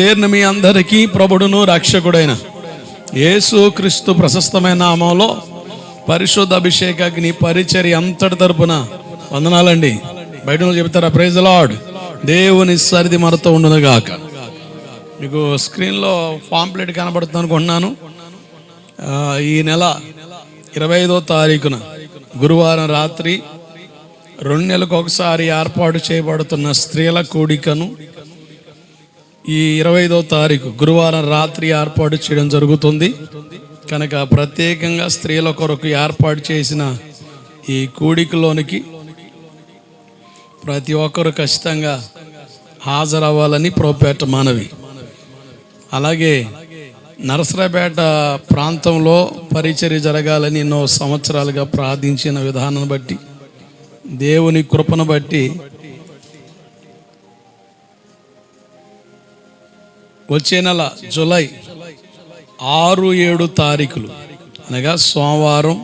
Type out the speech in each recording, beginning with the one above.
చేరిన మీ అందరికీ ప్రభుడును రక్షకుడైన యేసు క్రీస్తు ప్రశస్తమైన నామంలో పరిశుద్ధ అభిషేకాగ్ని పరిచర్య అంతటి తరపున వందనాలండి. బయట చెబుతారా? Praise the lord. దేవుని సరిది మనతో ఉండునుగాక. మీకు స్క్రీన్లో పాంప్లెట్ కనబడుతుంది అనుకుంటున్నాను. ఈ నెల 25వ తారీఖున గురువారం రాత్రి 2 నెలలకు ఒకసారి ఏర్పాటు చేయబడుతున్న స్త్రీల కూడికను ఈ 25వ తారీఖు గురువారం రాత్రి ఏర్పాటు చేయడం జరుగుతుంది. కనుక ప్రత్యేకంగా స్త్రీల కొరకు ఏర్పాటు చేసిన ఈ కూడికలోనికి ప్రతి ఒక్కరు ఖచ్చితంగా హాజరవ్వాలని ప్రోపేట మనవి. అలాగే నరసరాపేట ప్రాంతంలో పరిచర్య జరగాలని ఎన్నో సంవత్సరాలుగా ప్రార్థించిన విధానాన్ని బట్టి, దేవుని కృపను బట్టి వచ్చే నెల జూలై 6, 7 తారీఖులు అనగా సోమవారం,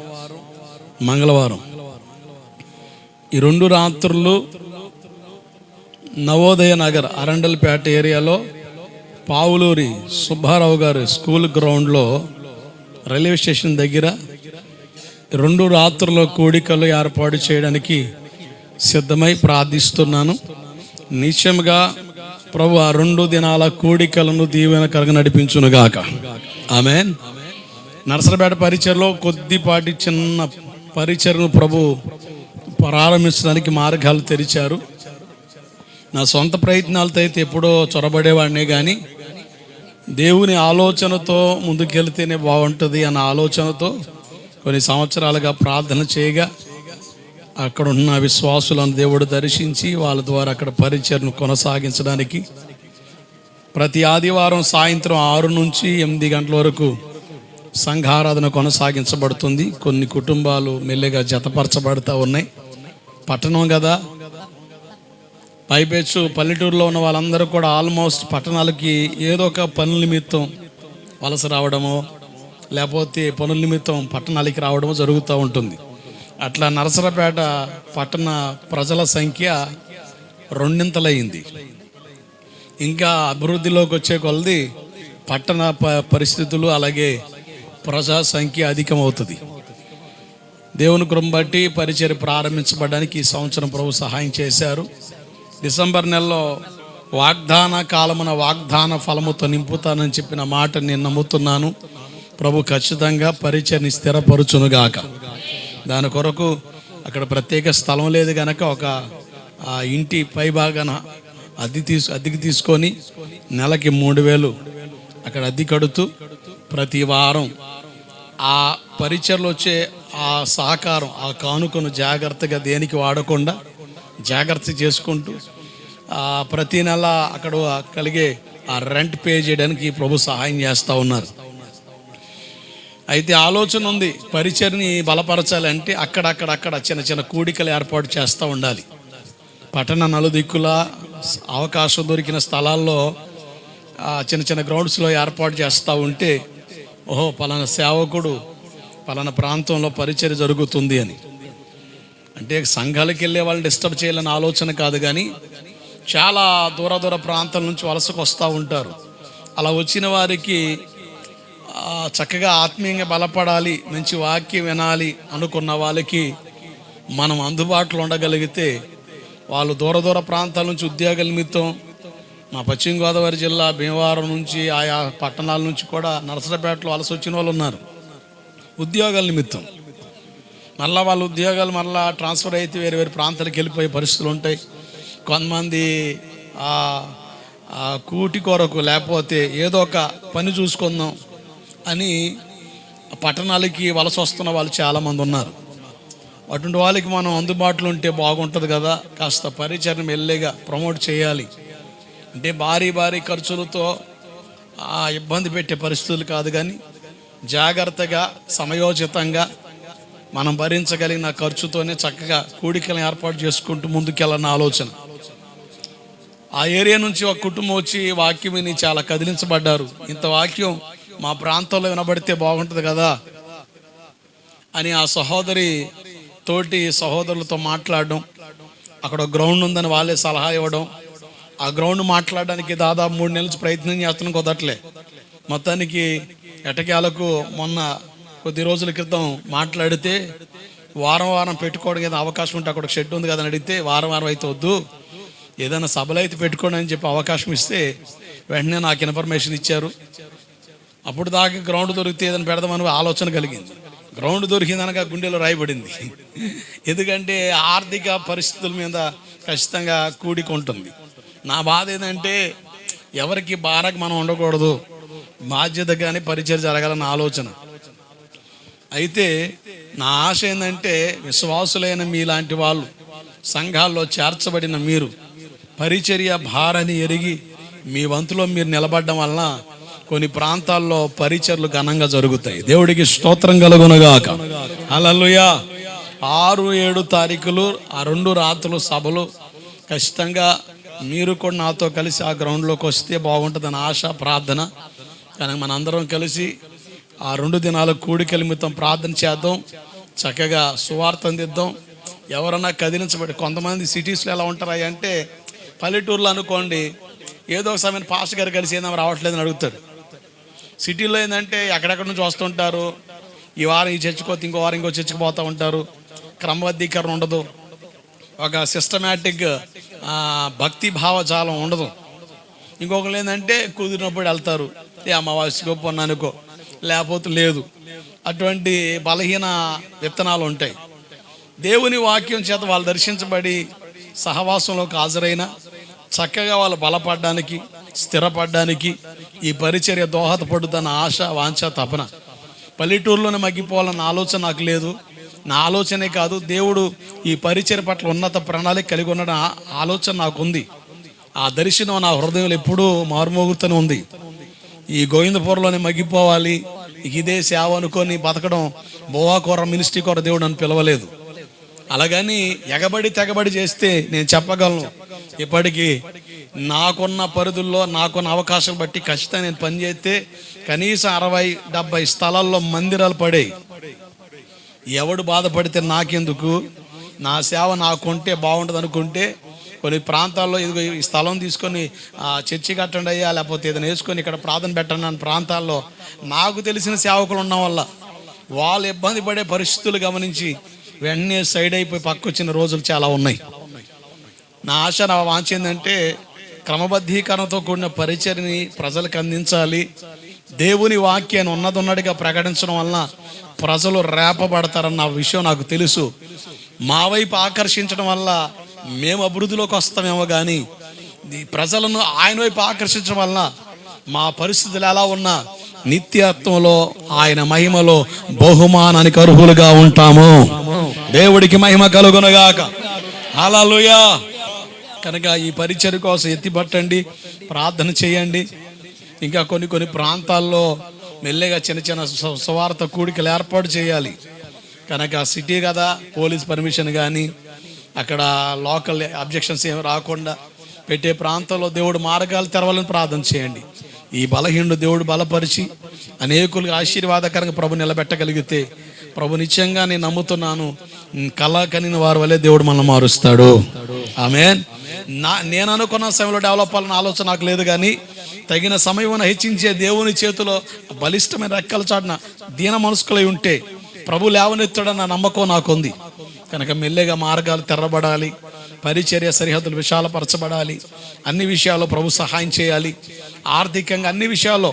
మంగళవారం ఈ 2 రాత్రులు నవోదయ నగర్ అరండల్పేట ఏరియాలో పావులూరి సుబ్బారావు గారి స్కూల్ గ్రౌండ్లో రైల్వే స్టేషన్ దగ్గర 2 రాత్రుల కూడికలు ఏర్పాటు చేయడానికి సిద్ధమై ప్రార్థిస్తున్నాను. నిశ్చయంగా ప్రభు ఆ 2 దినాల కూడికలను దీవెనకరంగా నడిపించునుగాక. ఆమేన్. నరసరాపేట పరిచర్లో కొద్దిపాటి చిన్న పరిచర్ను ప్రభు ప్రారంభించడానికి మార్గాలు తెరిచారు. నా సొంత ప్రయత్నాలతో అయితే ఎప్పుడో చొరబడేవాడినే, కానీ దేవుని ఆలోచనతో ముందుకెళ్తేనే బాగుంటుంది అన్న ఆలోచనతో కొన్ని సంవత్సరాలుగా ప్రార్థన చేయగా అక్కడ ఉన్న విశ్వాసులను దేవుడు దర్శించి వాళ్ళ ద్వారా అక్కడ పరిచర్ను కొనసాగించడానికి ప్రతి ఆదివారం సాయంత్రం 6 నుంచి 8 గంటల వరకు సంఘారాధన కొనసాగించబడుతుంది. కొన్ని కుటుంబాలు మెల్లిగా జతపరచబడుతూ ఉన్నాయి. పట్టణం కదా, పైపెచ్చు పల్లెటూరులో ఉన్న వాళ్ళందరూ కూడా ఆల్మోస్ట్ పట్టణాలకి ఏదో ఒక పనుల నిమిత్తం వలస రావడమో లేకపోతే పనుల నిమిత్తం పట్టణాలకి రావడమో జరుగుతూ ఉంటుంది. అట్లా నరసరాపేట పట్టణ ప్రజల సంఖ్య 2 ఇంకా అభివృద్ధిలోకి వచ్చే కొలది పట్టణ పరిస్థితులు అలాగే ప్రజా సంఖ్య అధికమవుతుంది. దేవుని కృపను బట్టి పరిచర్య ప్రారంభించబడడానికి ఈ సంవత్సరం ప్రభు సహాయం చేశారు. డిసెంబర్ నెలలో వాగ్దాన కాలమున వాగ్దాన ఫలముతో నింపుతానని చెప్పిన మాట నేను నమ్ముతున్నాను. ప్రభు ఖచ్చితంగా పరిచర్ని స్థిరపరుచునుగాక. దాని కొరకు అక్కడ ప్రత్యేక స్థలం లేదు కనుక ఒక ఇంటి పై భాగాన అద్దెకి తీసుకొని నెలకి 3,000 అక్కడ అద్దె కడుతూ ప్రతి వారం ఆ పరిచర్లో వచ్చే ఆ సహకారం, ఆ కానుకను జాగ్రత్తగా దేనికి వాడకుండా జాగ్రత్త చేసుకుంటూ ప్రతి నెల అక్కడ కలిగే ఆ రెంట్ పే చేయడానికి ప్రభు సహాయం చేస్తూ ఉన్నారు. అయితే ఆలోచన ఉంది, పరిచర్ని బలపరచాలంటే అక్కడక్కడ చిన్న చిన్న కూడికలు ఏర్పాటు చేస్తూ ఉండాలి. పట్టణ నలుదిక్కుల అవకాశం దొరికిన స్థలాల్లో చిన్న చిన్న గ్రౌండ్స్లో ఏర్పాటు చేస్తూ ఉంటే ఓహో పలానా సేవకుడు పలానా ప్రాంతంలో పరిచర్య జరుగుతుంది అని. అంటే సంఘాలకు వెళ్ళే వాళ్ళని డిస్టర్బ్ చేయాలని ఆలోచన కాదు, కానీ చాలా దూర ప్రాంతాల నుంచి వలసకు వస్తూ ఉంటారు. అలా వచ్చిన వారికి చక్కగా ఆత్మీయంగా బలపడాలి, మంచి వాక్యం వినాలి అనుకున్న వాళ్ళకి మనం అందుబాటులో ఉండగలిగితే వాళ్ళు దూర ప్రాంతాల నుంచి ఉద్యోగాల నిమిత్తం మా పశ్చిమ గోదావరి జిల్లా భీమవరం నుంచి ఆయా పట్టణాల నుంచి కూడా నరసరాపేటలో వలస వచ్చిన వాళ్ళు ఉన్నారు ఉద్యోగాల నిమిత్తం. మళ్ళీ వాళ్ళ ఉద్యోగాలు మళ్ళీ ట్రాన్స్ఫర్ అయితే వేరే ప్రాంతాలకు వెళ్ళిపోయే పరిస్థితులు ఉంటాయి. కొంతమంది కూటి కొరకు లేకపోతే ఏదో ఒక పని చూసుకుందాం అని పట్టణాలకి వలస వస్తున్న వాళ్ళు చాలామంది ఉన్నారు. అటువంటి వాళ్ళకి మనం అందుబాటులో ఉంటే బాగుంటుంది కదా. కాస్త పరిచర్ని మెల్లిగా ప్రమోట్ చేయాలి అంటే భారీ ఖర్చులతో ఇబ్బంది పెట్టే పరిస్థితులు కాదు, కానీ జాగ్రత్తగా సమయోచితంగా మనం భరించగలిగిన ఖర్చుతోనే చక్కగా కూడికలను ఏర్పాటు చేసుకుంటూ ముందుకెళ్ళాలన్న ఆలోచన. ఆ ఏరియా నుంచి ఒక కుటుంబం వచ్చి వాక్యం విని చాలా కదిలించబడ్డారు. ఇంత వాక్యం మా ప్రాంతంలో వినబడితే బాగుంటుంది కదా అని ఆ సహోదరి తోటి సహోదరులతో మాట్లాడడం, అక్కడ గ్రౌండ్ ఉందని వాళ్ళే సలహా ఇవ్వడం, ఆ గ్రౌండ్ మాట్లాడడానికి దాదాపు 3 నెలల నుంచి ప్రయత్నం చేస్తున్నాం, కుదరట్లే. మొత్తానికి ఎటకేలకు మొన్న కొద్ది రోజుల క్రితం మాట్లాడితే వారం వారం పెట్టుకోవడం ఏదైనా అవకాశం ఉంటే, అక్కడ షెడ్ ఉంది కదా అని అడిగితే వారం వారం అయితే వద్దు, ఏదైనా సభలు అయితే పెట్టుకోండి అని చెప్పి అవకాశం ఇస్తే వెంటనే నాకు ఇన్ఫర్మేషన్ ఇచ్చారు. అప్పుడు దాకా గ్రౌండ్ దొరికితే ఏదైనా పెడదామని ఆలోచన కలిగింది. గ్రౌండ్ దొరికిందనగా గుండెలో రాయబడింది. ఎందుకంటే ఆర్థిక పరిస్థితుల మీద ఖచ్చితంగా కూడిక ఉంటుంది. నా బాధ ఏంటంటే ఎవరికి భారంగా మనం ఉండకూడదు, బాధ్యత కానీ పరిచయం జరగాలన్న ఆలోచన. అయితే నా ఆశ ఏంటంటే విశ్వాసులైన మీలాంటి వాళ్ళు, సంఘాల్లో చేర్చబడిన మీరు పరిచర్య భారాన్ని ఎరిగి మీ వంతులో మీరు నిలబడడం వలన కొన్ని ప్రాంతాల్లో పరిచర్లు ఘనంగా జరుగుతాయి. దేవుడికి స్తోత్రం కలుగునుగాక. హల్లెలూయా. 6-7 తారీఖులు ఆ 2 రాత్రులు సభలు ఖచ్చితంగా మీరు కూడా నాతో కలిసి ఆ గ్రౌండ్లోకి వస్తే బాగుంటుందని ఆశ, ప్రార్థన. కానీ మనందరం కలిసి ఆ 2 దినాల కూడిక నిమిత్తం ప్రార్థన చేద్దాం, చక్కగా సువార్త అందిద్దాం. ఎవరన్నా కదిలించబడి, కొంతమంది సిటీస్లో ఎలా ఉంటారా అంటే పల్లెటూరులో అనుకోండి, ఏదో ఒక సమయం పాస్టర్ గారు కలిసి ఏదైనా రావట్లేదని అడుగుతారు. సిటీలో ఏంటంటే ఎక్కడెక్కడ నుంచి వస్తుంటారు, ఈ వారం ఈ చర్చికి పోతే ఇంకో వారం ఇంకో చర్చికి పోతూ ఉంటారు. క్రమబద్ధీకరణ ఉండదు, ఒక సిస్టమేటిక్ భక్తి భావజాలం ఉండదు. ఇంకొకరు ఏంటంటే కుదిరినప్పుడు వెళ్తారు, ఏ అమావాస్యకో పొన్నానుకో, లేకపోతే లేదు. అటువంటి బలహీన విత్తనాలు ఉంటాయి. దేవుని వాక్యం చేత వాళ్ళు దర్శించబడి సహవాసంలోకి హాజరైన చక్కగా వాళ్ళు బలపడడానికి, స్థిరపడడానికి ఈ పరిచర్య దోహదపడుతున్న ఆశ, వాంఛ, తపన. పల్లెటూరులోనే మగ్గిపోవాలన్న ఆలోచన నాకు లేదు. నా ఆలోచనే కాదు, దేవుడు ఈ పరిచర్య పట్ల ఉన్నత ప్రణాళిక కలిగి ఉన్న ఆలోచన నాకుంది. ఆ దర్శనం నా హృదయంలో ఎప్పుడూ మారుమోగుతూనే ఉంది. ఈ గోవిందపురంలోనే మగ్గిపోవాలి, ఇదే సేవ అనుకొని బతకడం, బోవాకూర మినిస్ట్రీ కూర దేవుడు నన్ను పిలవలేదు. అలాగని ఎగబడి తెగబడి చేస్తే నేను చెప్పగలను, ఇప్పటికీ నాకున్న పరిధుల్లో నాకున్న అవకాశం బట్టి ఖచ్చితంగా నేను పనిచేస్తే కనీసం 60-70 స్థలాల్లో మందిరాలు పడాయి. ఎవడు బాధపడితే నాకెందుకు, నా సేవ నాకుంటే బాగుంటుంది అనుకుంటే కొన్ని ప్రాంతాల్లో ఇదిగో ఈ స్థలం తీసుకొని చర్చి కట్టండి అయ్యా, లేకపోతే ఏదైనా వేసుకొని ఇక్కడ ప్రార్థన పెట్టండి అని ప్రాంతాల్లో నాకు తెలిసిన సేవకులు ఉండడం వల్ల వాళ్ళు ఇబ్బంది పడే పరిస్థితులు గమనించి వెంటనే సైడ్ అయిపోయి పక్కొచ్చిన రోజులు చాలా ఉన్నాయి. నా ఆశ, నా వాంఛ ఏంటంటే క్రమబద్ధీకరణతో కూడిన పరిచర్ని ప్రజలకు అందించాలి. దేవుని వాక్యాన్ని ఉన్నదిన్నట్టుగా ప్రకటించడం వలన ప్రజలు రేపబడతారన్న విషయం నాకు తెలుసు. మా వైపు ఆకర్షించడం వల్ల మేము అభివృద్ధిలోకి వస్తామేమో కానీ ప్రజలను ఆయన వైపు ఆకర్షించడం వలన మా పరిస్థితులు ఎలా ఉన్నా నిత్యత్వంలో ఆయన మహిమలో బహుమానానికి అర్హులుగా ఉంటాము. దేవుడికి మహిమ కలుగునుగాక. హల్లెలూయా. కనుక ఈ పరిచర్య కోసం ఎత్తిపట్టండి, ప్రార్థన చేయండి. ఇంకా కొన్ని ప్రాంతాల్లో మెల్లగా చిన్న చిన్న సువార్త కూడికలు ఏర్పాటు చేయాలి. కనుక సిటీ కదా, పోలీస్ పర్మిషన్ కానీ అక్కడ లోకల్ అబ్జెక్షన్స్ ఏమి రాకుండా పెట్టే ప్రాంతంలో దేవుడు మార్గాలు తెరవాలని ప్రార్థన చేయండి. ఈ బలహీనుడు దేవుడు బలపరిచి అనేకులకు ఆశీర్వాదకరంగా ప్రభు నిలబెట్టగలిగితే ప్రభు నిత్యంగా నేను నమ్ముతున్నాను, కళ కనిన వారి వల్లే దేవుడు మనల్ని మారుస్తాడు. ఆమేన్. నేను అనుకున్న సమయంలో డెవలప్ అవ్వాలన్న ఆలోచన నాకు లేదు, కానీ తగిన సమయం హెచ్చించే దేవుని చేతిలో బలిష్టమైన రెక్కల చాటున దీన మనస్కులై ఉంటే ప్రభు లేవనెత్తాడన్న నమ్మకం నాకుంది. కనుక మెల్లగా మార్గాలు తెరబడాలి, పరిచర్య సరిహద్దులు విశాలపరచబడాలి. అన్ని విషయాల్లో ప్రభు సహాయం చేయాలి. ఆర్థికంగా అన్ని విషయాల్లో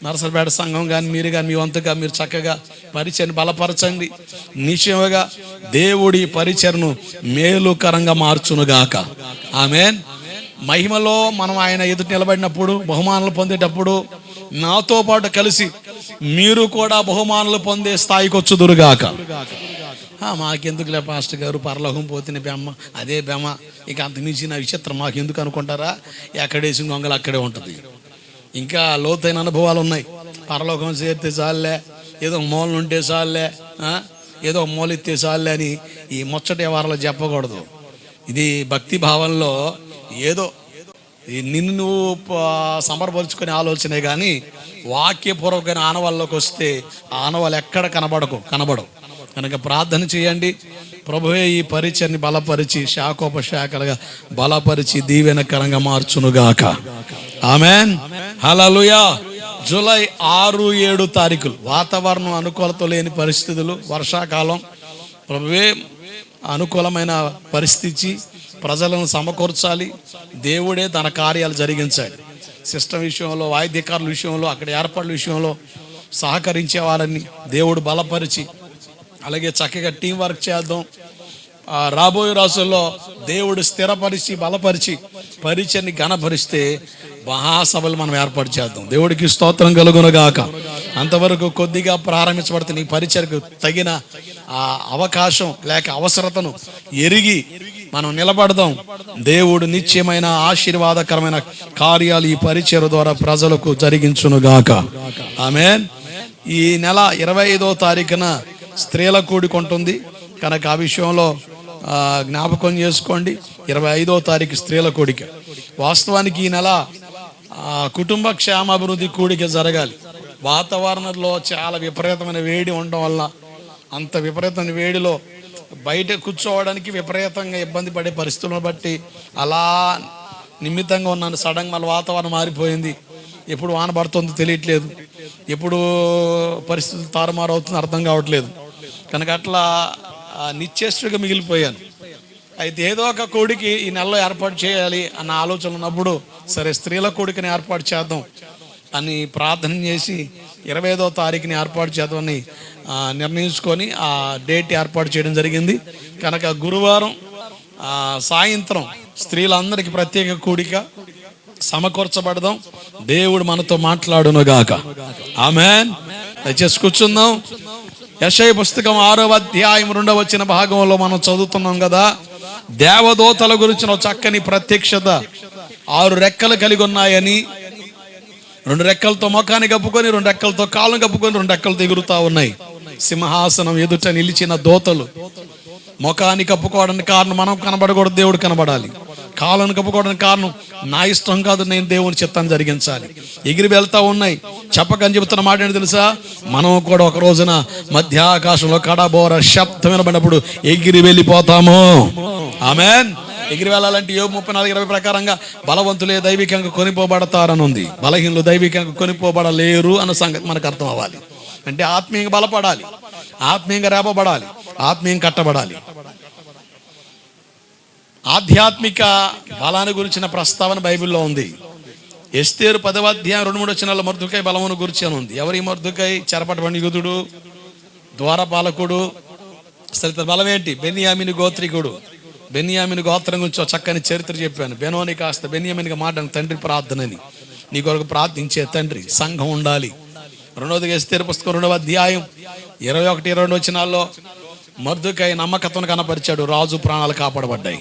నరసరపేట సంఘం కానీ మీరు కానీ మీ వంతుగా మీరు చక్కగా పరిచర్ను బలపరచండి. నిశ్చయముగా దేవుడి పరిచర్ను మేలుకరంగా మార్చునుగాక. ఆమేన్. మహిమలో మనం ఆయన ఎదుటి నిలబడినప్పుడు, బహుమానాలు పొందేటప్పుడు నాతో పాటు కలిసి మీరు కూడా బహుమానాలు పొందే స్థాయికి వచ్చుదురుగాక. మాకెందుకులే పాస్టర్ గారు, పరలోకం పోతేనే బెమ్మ, అదే బెమ్మ, ఇక అంతమించిన విచిత్రం మాకు ఎందుకు అనుకుంటారా? ఎక్కడేసిన గొంగలు అక్కడే ఉంటుంది. ఇంకా లోతైన అనుభవాలు ఉన్నాయి. పరలోకం చేరితే చాలులే, ఏదో మూల ఉంటే చాలులే, ఏదో మూల ఎత్తే చాలులే అని ఈ ముచ్చటి వారాలు చెప్పకూడదు. ఇది భక్తి భావంలో ఏదో నిన్ను నువ్వు సమర్పరుచుకునే ఆలోచనే కానీ వాక్యపూర్వకమైన ఆనవాళ్ళలోకి వస్తే ఆనవాళ్ళు ఎక్కడ కనబడవు. కనుక ప్రార్థన చేయండి. ప్రభువే ఈ పరిచయని బలపరిచి శాఖోపశాఖలుగా బలపరిచి దీవెనకరంగా మార్చునుగాక. ఆమెన్. హల్లెలూయా. జూలై 6, 7 తారీఖులు వాతావరణం అనుకూలత లేని పరిస్థితులు, వర్షాకాలం. ప్రభువే అనుకూలమైన పరిస్థితి, ప్రజలను సమకూర్చాలి. దేవుడే తన కార్యాలు జరిగించాలి. సిస్టమ్ విషయంలో, వాయిద్యకారుల విషయంలో, అక్కడ ఏర్పాట్ల విషయంలో సహకరించే వారిని దేవుడు బలపరిచి, అలాగే చక్కగా టీం వర్క్ చేద్దాం. రాబోయే రోజుల్లో దేవుడు స్థిరపరిచి బలపరిచి పరిచయని ఘనపరిస్తే మహాసభలు మనం ఏర్పాటు చేద్దాం. దేవుడికి స్తోత్రం కలుగునుగాక. అంతవరకు కొద్దిగా ప్రారంభించబడుతున్న ఈ పరిచయకు తగిన అవకాశం లేక అవసరతను ఎరిగి మనం నిలబడదాం. దేవుడు నిత్యమైన ఆశీర్వాదకరమైన కార్యాలు ఈ పరిచయ ద్వారా ప్రజలకు జరిగించునుగాక. ఆమేన్. ఈ నెల 25వ తారీఖున స్త్రీల కూడిక ఉంటుంది కనుక ఆ విషయంలో జ్ఞాపకం చేసుకోండి. 25వ తారీఖు స్త్రీల కూడిక. వాస్తవానికి ఈ నెల కుటుంబ క్షేమాభివృద్ధి కూడిక జరగాలి. వాతావరణంలో చాలా విపరీతమైన వేడి ఉండడం వల్ల, అంత విపరీతమైన వేడిలో బయట కూర్చోవడానికి విపరీతంగా ఇబ్బంది పడే పరిస్థితులను బట్టి అలా నిమిత్తంగా ఉన్నాను. సడన్గా మళ్ళీ వాతావరణం మారిపోయింది. ఎప్పుడు వాన పడుతుందో తెలియట్లేదు, ఎప్పుడు పరిస్థితులు తారుమారు అవుతుందో అర్థం కావట్లేదు. కనుక అట్లా నిశ్చేష్టుగా మిగిలిపోయాను. అయితే ఏదో ఒక కూడికి ఈ నెలలో ఏర్పాటు చేయాలి అన్న ఆలోచన ఉన్నప్పుడు సరే స్త్రీల కూడికని ఏర్పాటు చేద్దాం అని ప్రార్థన చేసి 25వ తారీఖుని ఏర్పాటు చేద్దామని నిర్ణయించుకొని ఆ డేట్ ఏర్పాటు చేయడం జరిగింది. కనుక గురువారం సాయంత్రం స్త్రీలందరికీ ప్రత్యేక కూడిక సమకూర్చబడదాం. దేవుడు మనతో మాట్లాడునుగాక. ఆమేన్. దయచేసి కూర్చుందాం. యెషయా పుస్తకం 6వ అధ్యాయం 2వ వచన భాగంలో మనం చదువుతున్నాం కదా, దేవదూతల గురించిన చక్కని ప్రత్యక్షత. 6 రెక్కలు కలిగి ఉన్నాయని, 2 రెక్కలతో ముఖాన్ని కప్పుకొని, 2 రెక్కలతో కాళ్ళను కప్పుకొని, 2 రెక్కలతో ఎగురుతా ఉన్నాయి. సింహాసనం ఎదుట నిలిచిన దూతలు. ముఖాన్ని కప్పుకోవడానికి కారణం మనం కనబడకూడదు, దేవుడు కనబడాలి. కాళ్ళను కప్పుకోవడానికి కారణం నా ఇష్టం కాదు, నేను దేవుని చిత్తాన్ని జరిగించాలి. ఎగిరి వెళ్తా ఉన్నాయి. చెప్పకని చెబుతున్న మాట ఏంటి తెలుసా? మనం కూడా ఒక రోజున మధ్య ఆకాశంలో కడబోర శబ్దం వినబడినప్పుడు ఎగిరి వెళ్ళిపోతాము. ఆమేన్. ఎగిరి వెళ్ళాలంటే యోబు 34:20 ప్రకారంగా బలవంతులే దైవికంగా కొనిపోబడతారని ఉంది. బలహీనులు దైవికంగా కొనిపోబడలేరు అన్న సంగతి మనకు అర్థం అవ్వాలి. అంటే ఆత్మీయంగా బలపడాలి, ఆత్మీయంగా రేపబడాలి, ఆత్మీయంగా కట్టబడాలి. ఆధ్యాత్మిక బలాన్ని గురించిన ప్రస్తావన బైబిల్లో ఉంది. ఎస్తేరు 10వ అధ్యాయం 2-3 వచనాల్లో మొర్దెకై బలమును గురించి అని ఉంది. ఎవరి మొర్దెకై? చెరపట్టబడిన యూదుడు, ద్వారపాలకుడు. అసలు బలం ఏంటి? బెన్యామీను గోత్రికుడు. బెన్యామీను గోత్రం గురించి చక్కని చరిత్ర చెప్పాను. బెనోని కాస్త బెన్యామీనుగా మాట్లాడిన తండ్రి ప్రార్థనని, నీ కొరకు ప్రార్థించే తండ్రి. సంఘం ఉండాలి. 2వది ఎస్తేరు పుస్తకం 2వ అధ్యాయం 21-22 వచనాల్లో మొర్దెకై నమ్మకత్వం కనపరిచాడు. రాజు ప్రాణాలు కాపాడబడ్డాయి.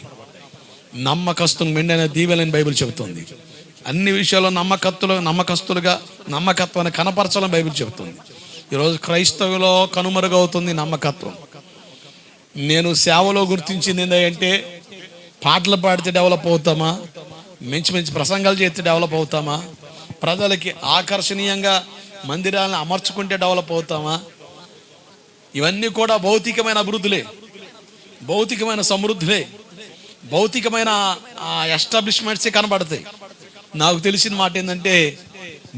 నమ్మకస్తులు మెండైన దీవెలని బైబిల్ చెబుతుంది. అన్ని విషయాల్లో నమ్మకత్వాన్ని కనపరచాలని బైబిల్ చెబుతుంది. ఈరోజు క్రైస్తవులో కనుమరుగవుతుంది నమ్మకత్వం. నేను సేవలో గుర్తించింది ఏంటంటే, పాటలు పాడితే డెవలప్ అవుతామా, మంచి మంచి ప్రసంగాలు చేస్తే డెవలప్ అవుతామా, ప్రజలకి ఆకర్షణీయంగా మందిరాలను అమర్చుకుంటే డెవలప్ అవుతామా? ఇవన్నీ కూడా భౌతికమైన అభివృద్ధులే, భౌతికమైన సమృద్ధులే, భౌతికమైన ఎస్టాబ్లిష్మెంట్సే కనబడతాయి. నాకు తెలిసిన మాట ఏంటంటే,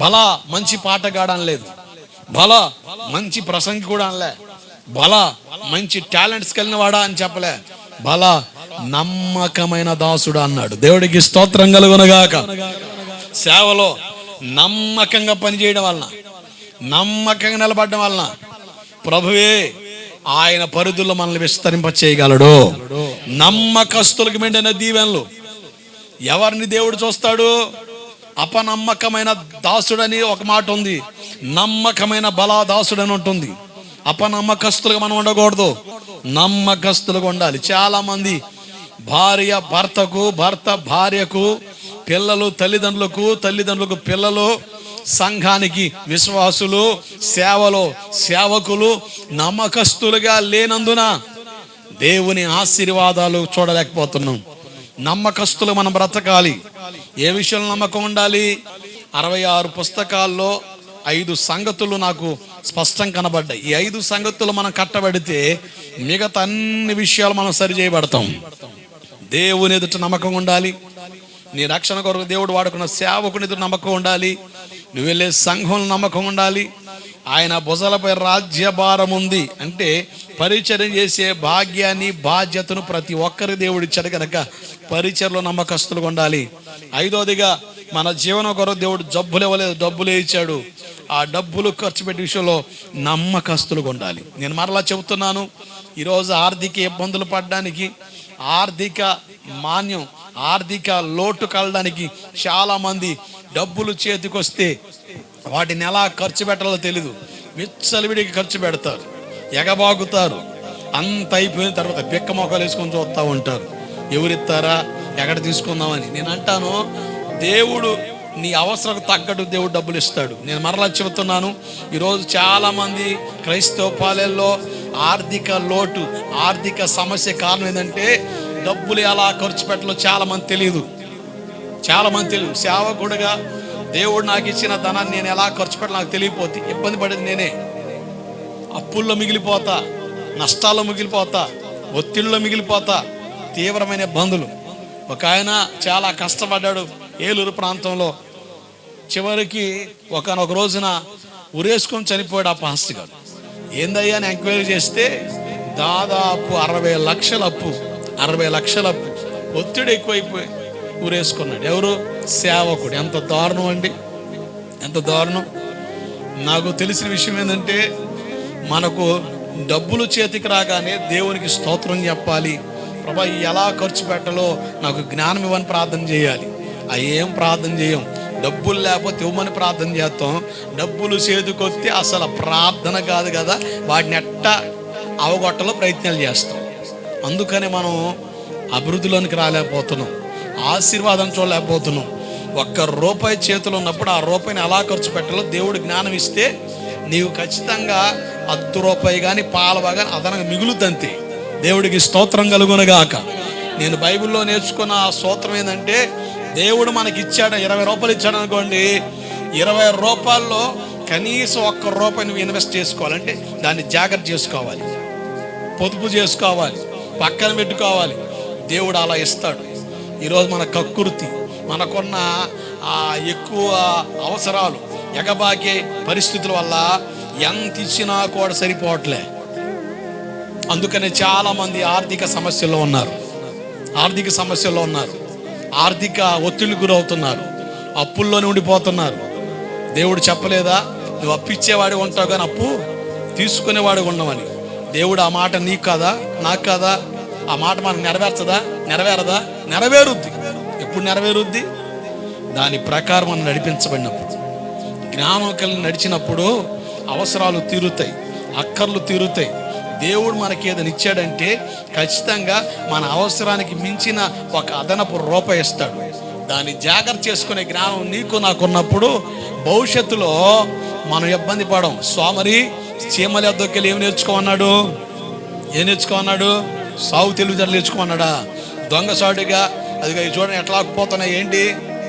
బలా మంచి పాటగాడు అనలేదు, బలా మంచి ప్రసంగి కూడా అనలే, బలా మంచి టాలెంట్స్ కలిగిన వాడా అని చెప్పలే, బలా నమ్మకమైన దాసుడు అన్నాడు. దేవుడికి స్తోత్రం కలుగునుగాక. సేవలో నమ్మకంగా పనిచేయడం వలన, నమ్మకంగా నిలబడడం వలన ప్రభువే ఆయన పరిధుల్లో మనల్ని విస్తరింప చేయగలడు. నమ్మకస్తులకు మెండైన దీవెనలు. ఎవరిని దేవుడు చూస్తాడు? అపనమ్మకమైన దాసుడని ఒక మాట ఉంది, నమ్మకమైన బలా దాసుడని ఉంటుంది. అపనమ్మకస్తులుగా మనం ఉండకూడదు, నమ్మకస్తులుగా ఉండాలి. చాలా మంది భార్య భర్తకు, భర్త భార్యకు, పిల్లలు తల్లిదండ్రులకు పిల్లలు, సంఘానికి విశ్వాసులు, సేవలో సేవకులు నమ్మకస్తులుగా లేనందున దేవుని ఆశీర్వాదాలు చూడలేకపోతున్నాం. నమ్మకస్తులు మనం బ్రతకాలి. ఏ విషయంలో నమ్మకం ఉండాలి? 66 పుస్తకాల్లో 5 సంగతులు నాకు స్పష్టంగా కనబడ్డాయి. ఈ 5 సంగతులు మనం కట్టబడితే మిగతా అన్ని విషయాలు మనం సరి చేయబడతాం. దేవుని ఎదుట నమ్మకం ఉండాలి. నీ రక్షణ కొరకు దేవుడు వాడుకున్న సేవకుని ఎదుట నమ్మకం ఉండాలి. నువ్వు వెళ్ళే సంఘంలో నమ్మకం ఉండాలి. ఆయన భుజాలపై రాజ్యభారం ఉంది అంటే పరిచర్య చేసే భాగ్యాన్ని, బాధ్యతను ప్రతి ఒక్కరి దేవుడు ఇచ్చాడు కనుక పరిచర్లో నమ్మకస్తులుగా ఉండాలి. 5వదిగా మన జీవనం కొరకు దేవుడు జబ్బులు ఇవ్వలేదు, డబ్బులే ఇచ్చాడు. ఆ డబ్బులు ఖర్చు పెట్టే విషయంలో నమ్మకస్తులుగా ఉండాలి. నేను మరలా చెబుతున్నాను, ఈరోజు ఆర్థిక ఇబ్బందులు పడడానికి, ఆర్థిక మాన్యం, ఆర్థిక లోటు కలడానికి చాలామంది డబ్బులు చేతికి వస్తే వాటిని ఎలా ఖర్చు పెట్టాలో తెలీదు. విచ్చలవిడికి ఖర్చు పెడతారు, ఎగబాగుతారు. అంత అయిపోయిన తర్వాత పిక్క మొక్కలు వేసుకొని చూస్తూ ఉంటారు, ఎవరిస్తారా, ఎక్కడ తీసుకుందామని. నేను అంటాను, దేవుడు నీ అవసరం తగ్గట్టు దేవుడు డబ్బులు ఇస్తాడు. నేను మరలా చెబుతున్నాను, ఈరోజు చాలామంది క్రైస్తవ పాలెల్లో ఆర్థిక లోటు, ఆర్థిక సమస్య కారణం ఏంటంటే డబ్బులు ఎలా ఖర్చు పెట్టాలో చాలామంది తెలియదు. సేవకుడుగా దేవుడు నాకు ఇచ్చిన ధనాన్ని నేను ఎలా ఖర్చు పెట్టాలో నాకు తెలియపోతే ఇబ్బంది పడేది నేనే. అప్పుల్లో మిగిలిపోతా, నష్టాల్లో మిగిలిపోతా, ఒత్తిడిలో మిగిలిపోతా, తీవ్రమైన ఇబ్బందులు. ఒక ఆయన చాలా కష్టపడ్డాడు ఏలూరు ప్రాంతంలో. చివరికి ఒకనొక రోజున ఉరేసుకొని చనిపోయాడు ఆ పాస్టర్ గారు. ఏందయ్యా అని ఎంక్వైరీ చేస్తే దాదాపు 60 లక్షల అప్పు, 60 లక్షల అప్పు. ఒత్తిడి ఎక్కువైపోయి ఊరేసుకున్నాడు. ఎవరు? సేవకుడు. ఎంత దారుణం అండి, ఎంత దారుణం. నాకు తెలిసిన విషయం ఏంటంటే, మనకు డబ్బులు చేతికి రాగానే దేవునికి స్తోత్రం చెప్పాలి. ప్రభా ఎలా ఖర్చు పెట్టాలో నాకు జ్ఞానం ఇవ్వని ప్రార్థన చేయాలి. ఏం ప్రార్థన చేయం, డబ్బులు లేకపోతే ఇవ్వమని ప్రార్థన చేస్తాం. డబ్బులు చేతికొస్తే అసలు ప్రార్థన కాదు కదా, వాటిని ఎట్ట అవగొట్టలో ప్రయత్నాలు చేస్తాం. అందుకని మనం అభివృద్ధిలోనికి రాలేకపోతున్నాం, ఆశీర్వాదం చూడలేకపోతున్నాం. ₹1 చేతిలో ఉన్నప్పుడు ఆ రూపాయిని ఎలా ఖర్చు పెట్టాలో దేవుడు జ్ఞానం ఇస్తే నీవు ఖచ్చితంగా ₹10 కానీ పాలవా కానీ అదనంగా మిగులుద్దంతే. దేవుడికి స్తోత్రం కలుగునగాక. నేను బైబిల్లో నేర్చుకున్న ఆ స్తోత్రం ఏంటంటే, దేవుడు మనకి ఇచ్చాడు, ₹20 ఇచ్చాడు అనుకోండి, ₹20లో కనీసం ₹1 నువ్వు ఇన్వెస్ట్ చేసుకోవాలంటే దాన్ని జాగ్రత్త చేసుకోవాలి, పొదుపు చేసుకోవాలి, పక్కన పెట్టుకోవాలి. దేవుడు అలా ఇస్తాడు. ఈరోజు మన కక్కుర్తి, మనకున్న ఎక్కువ అవసరాలు, ఎగబాకే పరిస్థితుల వల్ల ఎంత ఇచ్చినా కూడా సరిపోవట్లే. అందుకనే చాలామంది ఆర్థిక సమస్యల్లో ఉన్నారు, ఆర్థిక ఒత్తిడికి గురవుతున్నారు, అప్పుల్లోనే ఉండిపోతున్నారు. దేవుడు చెప్పలేదా, నువ్వు అప్పిచ్చేవాడు ఉంటావు కానీ అప్పు తీసుకునేవాడు ఉండవని? దేవుడు ఆ మాట నీకు కాదా, నాకు కాదా? ఆ మాట మనకు నెరవేరదా? నెరవేరుద్ది. ఎప్పుడు నెరవేరుద్ది? దాని ప్రకారం మనం నడిపించబడినప్పుడు, జ్ఞానం కలిగి నడిచినప్పుడు అవసరాలు తీరుతాయి, అక్కర్లు తీరుతాయి. దేవుడు మనకి ఏదైనా ఇచ్చాడంటే ఖచ్చితంగా మన అవసరానికి మించిన ఒక అదనపు రూపాయి ఇస్తాడు. దాన్ని జాగ్రత్త చేసుకునే జ్ఞానం నీకు నాకున్నప్పుడు భవిష్యత్తులో మనం ఇబ్బంది పడం. సోమరి చీమల యొద్దకెళ్ళి ఏం నేర్చుకోమన్నాడు? సాగు తెలివితేటలు నేర్చుకోమన్నాడా? దొంగసాడుగా అదిగా చూడండి ఎట్లా లాక్కుపోతున్నాయి, ఏంటి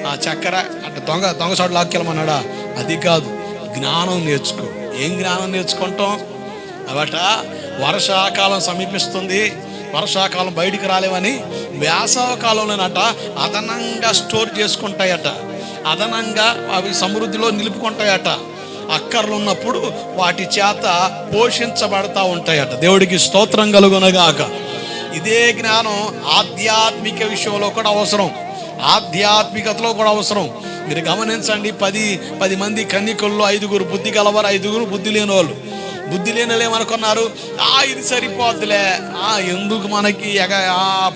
ఆ చక్కెర అంటే దొంగసాడు లాక్కెళ్ళమన్నాడా? అది కాదు, జ్ఞానం నేర్చుకో. ఏం జ్ఞానం నేర్చుకుంటాం? అవట వర్షాకాలం సమీపిస్తుంది, వర్షాకాలం బయటికి రాలేవని వేసవకాలంలోనట అదనంగా స్టోర్ చేసుకుంటాయట, అదనంగా అవి సమృద్ధిలో నిలుపుకుంటాయట. అక్కర్లు ఉన్నప్పుడు వాటి చేత పోషించబడతా ఉంటాయట. దేవుడికి స్తోత్రం కలుగునగాక. ఇదే జ్ఞానం ఆధ్యాత్మిక విషయంలో కూడా అవసరం, ఆధ్యాత్మికతలో కూడా అవసరం. మీరు గమనించండి, 10 మంది కన్యకుల్లో 5 బుద్ధి గలవారు, 5 బుద్ధి లేని వాళ్ళు. బుద్ధి లేని వాళ్ళు ఏమనుకున్నారు? ఇది సరిపోద్దులే, ఎందుకు మనకి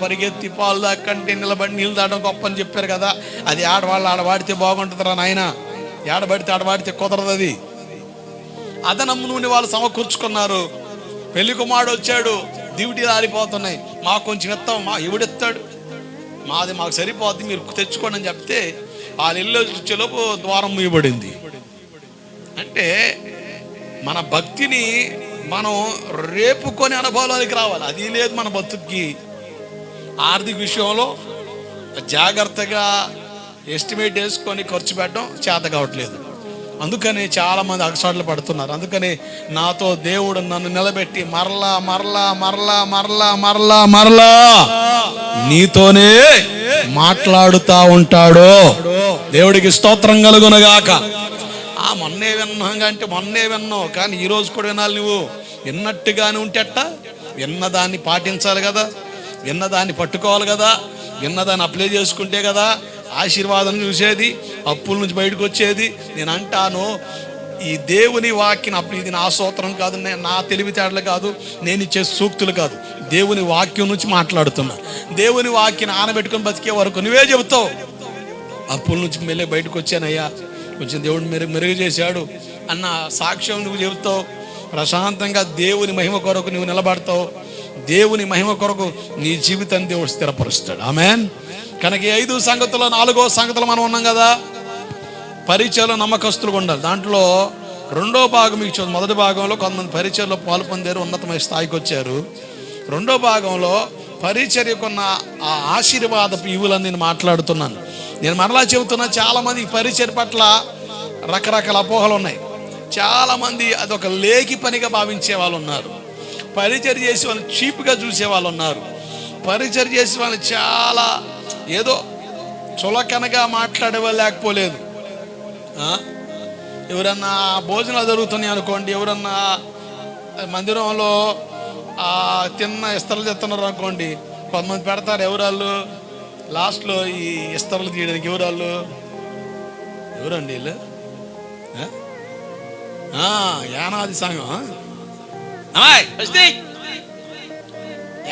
పరిగెత్తి పాలు దాకంటే నిలబడి నీళ్ళు దాటం గొప్ప అని చెప్పారు కదా, అది ఆడవాళ్ళు ఆడవాడితే బాగుంటుందిరా నాయన, ఆడబడితే ఆడవాడితే కుదరదు. అది అదనమ్ము నుండి వాళ్ళు సమకూర్చుకున్నారు. పెళ్లి కుమారుడు వచ్చాడు, డ్యూటీలు ఆరిపోతున్నాయి, మాకు కొంచెం ఇస్తాం, ఎవడెత్తాడు, మాకు సరిపోద్ది, మీరు తెచ్చుకోండి అని చెప్తే వాళ్ళు ఇల్లు వచ్చేలోపు ద్వారం మూయబడింది. అంటే మన భక్తిని మనం రేపుకొని అనుభవానికి రావాలి. అది లేదు మన బతుక్కి. ఆర్థిక విషయంలో జాగ్రత్తగా ఎస్టిమేట్ వేసుకొని ఖర్చు పెట్టడం చేత కావట్లేదు. అందుకని చాలామంది అగసాట్లు పడుతున్నారు. అందుకని నాతో దేవుడు నన్ను నిలబెట్టి మరలా మరలా మరలా మరలా మరలా మరలా నీతోనే మాట్లాడుతా ఉంటాడు. దేవుడికి స్తోత్రం కలుగునగాక. మొన్నే విన్నాగా అంటే మొన్నే విన్నావు, కానీ ఈరోజు కూడా వినాలి. నువ్వు విన్నట్టుగానే ఉంటేట విన్నదాన్ని పాటించాలి కదా, విన్నదాన్ని పట్టుకోవాలి కదా, విన్నదాన్ని అప్లై చేసుకుంటే కదా ఆశీర్వాదం చూసేది, అప్పుల నుంచి బయటకు వచ్చేది. నేను అంటాను, ఈ దేవుని వాక్యం అప్పుడు ఇది నా స్తోత్రం కాదు, నా తెలివితేటలు కాదు, నేను ఇచ్చే సూక్తులు కాదు, దేవుని వాక్యం నుంచి మాట్లాడుతున్నా. దేవుని వాక్యం ఆనబెట్టుకొని బతికే వరకు నువ్వే చెబుతావు, అప్పుల నుంచి మళ్ళీ బయటకు వచ్చానయ్యా, కొంచెం దేవుడు మెరుగు చేశాడు అన్న సాక్ష్యం నువ్వు చెబుతావు. ప్రశాంతంగా దేవుని మహిమ కొరకు నువ్వు నిలబడతావు. దేవుని మహిమ కొరకు నీ జీవితాన్ని దేవుడు స్థిరపరుస్తాడు. ఆమేన్. కనుక 5 సంగతులు 4వ సంగతులు మనం ఉన్నాం కదా, పరిచయలో నమ్మకస్తులుగా ఉండాలి. దాంట్లో 2వ భాగం మీకు చూడండి. మొదటి భాగంలో కొంతమంది పరిచయలో పాలు పొందారు, ఉన్నతమైన స్థాయికి వచ్చారు. 2వ భాగంలో పరిచర్యకున్న ఆ ఆశీర్వాదపు ఈవులని నేను మాట్లాడుతున్నాను. నేను మరలా చెబుతున్నా, చాలామంది పరిచర్య పట్ల రకరకాల అపోహలు ఉన్నాయి. చాలామంది అదొక లేఖి పనిగా భావించే వాళ్ళు ఉన్నారు. పరిచర్య చేసే వాళ్ళు చీప్గా చూసే వాళ్ళు ఉన్నారు. పరిచర్య చేసే వాళ్ళు చాలా ఏదో చులకనగా మాట్లాడేవాళ్ళు లేకపోలేదు. ఎవరన్నా భోజనాలు జరుగుతున్నాయి అనుకోండి, ఎవరన్నా మందిరంలో తిన్న ఇస్తర్లు తెస్తున్నారు అనుకోండి, కొంతమంది పెడతారు. ఎవరాళ్ళు లాస్ట్లో ఈ ఇస్తర్లు తీయడానికి? ఎవరండి వీళ్ళు? యానాది సంఘం.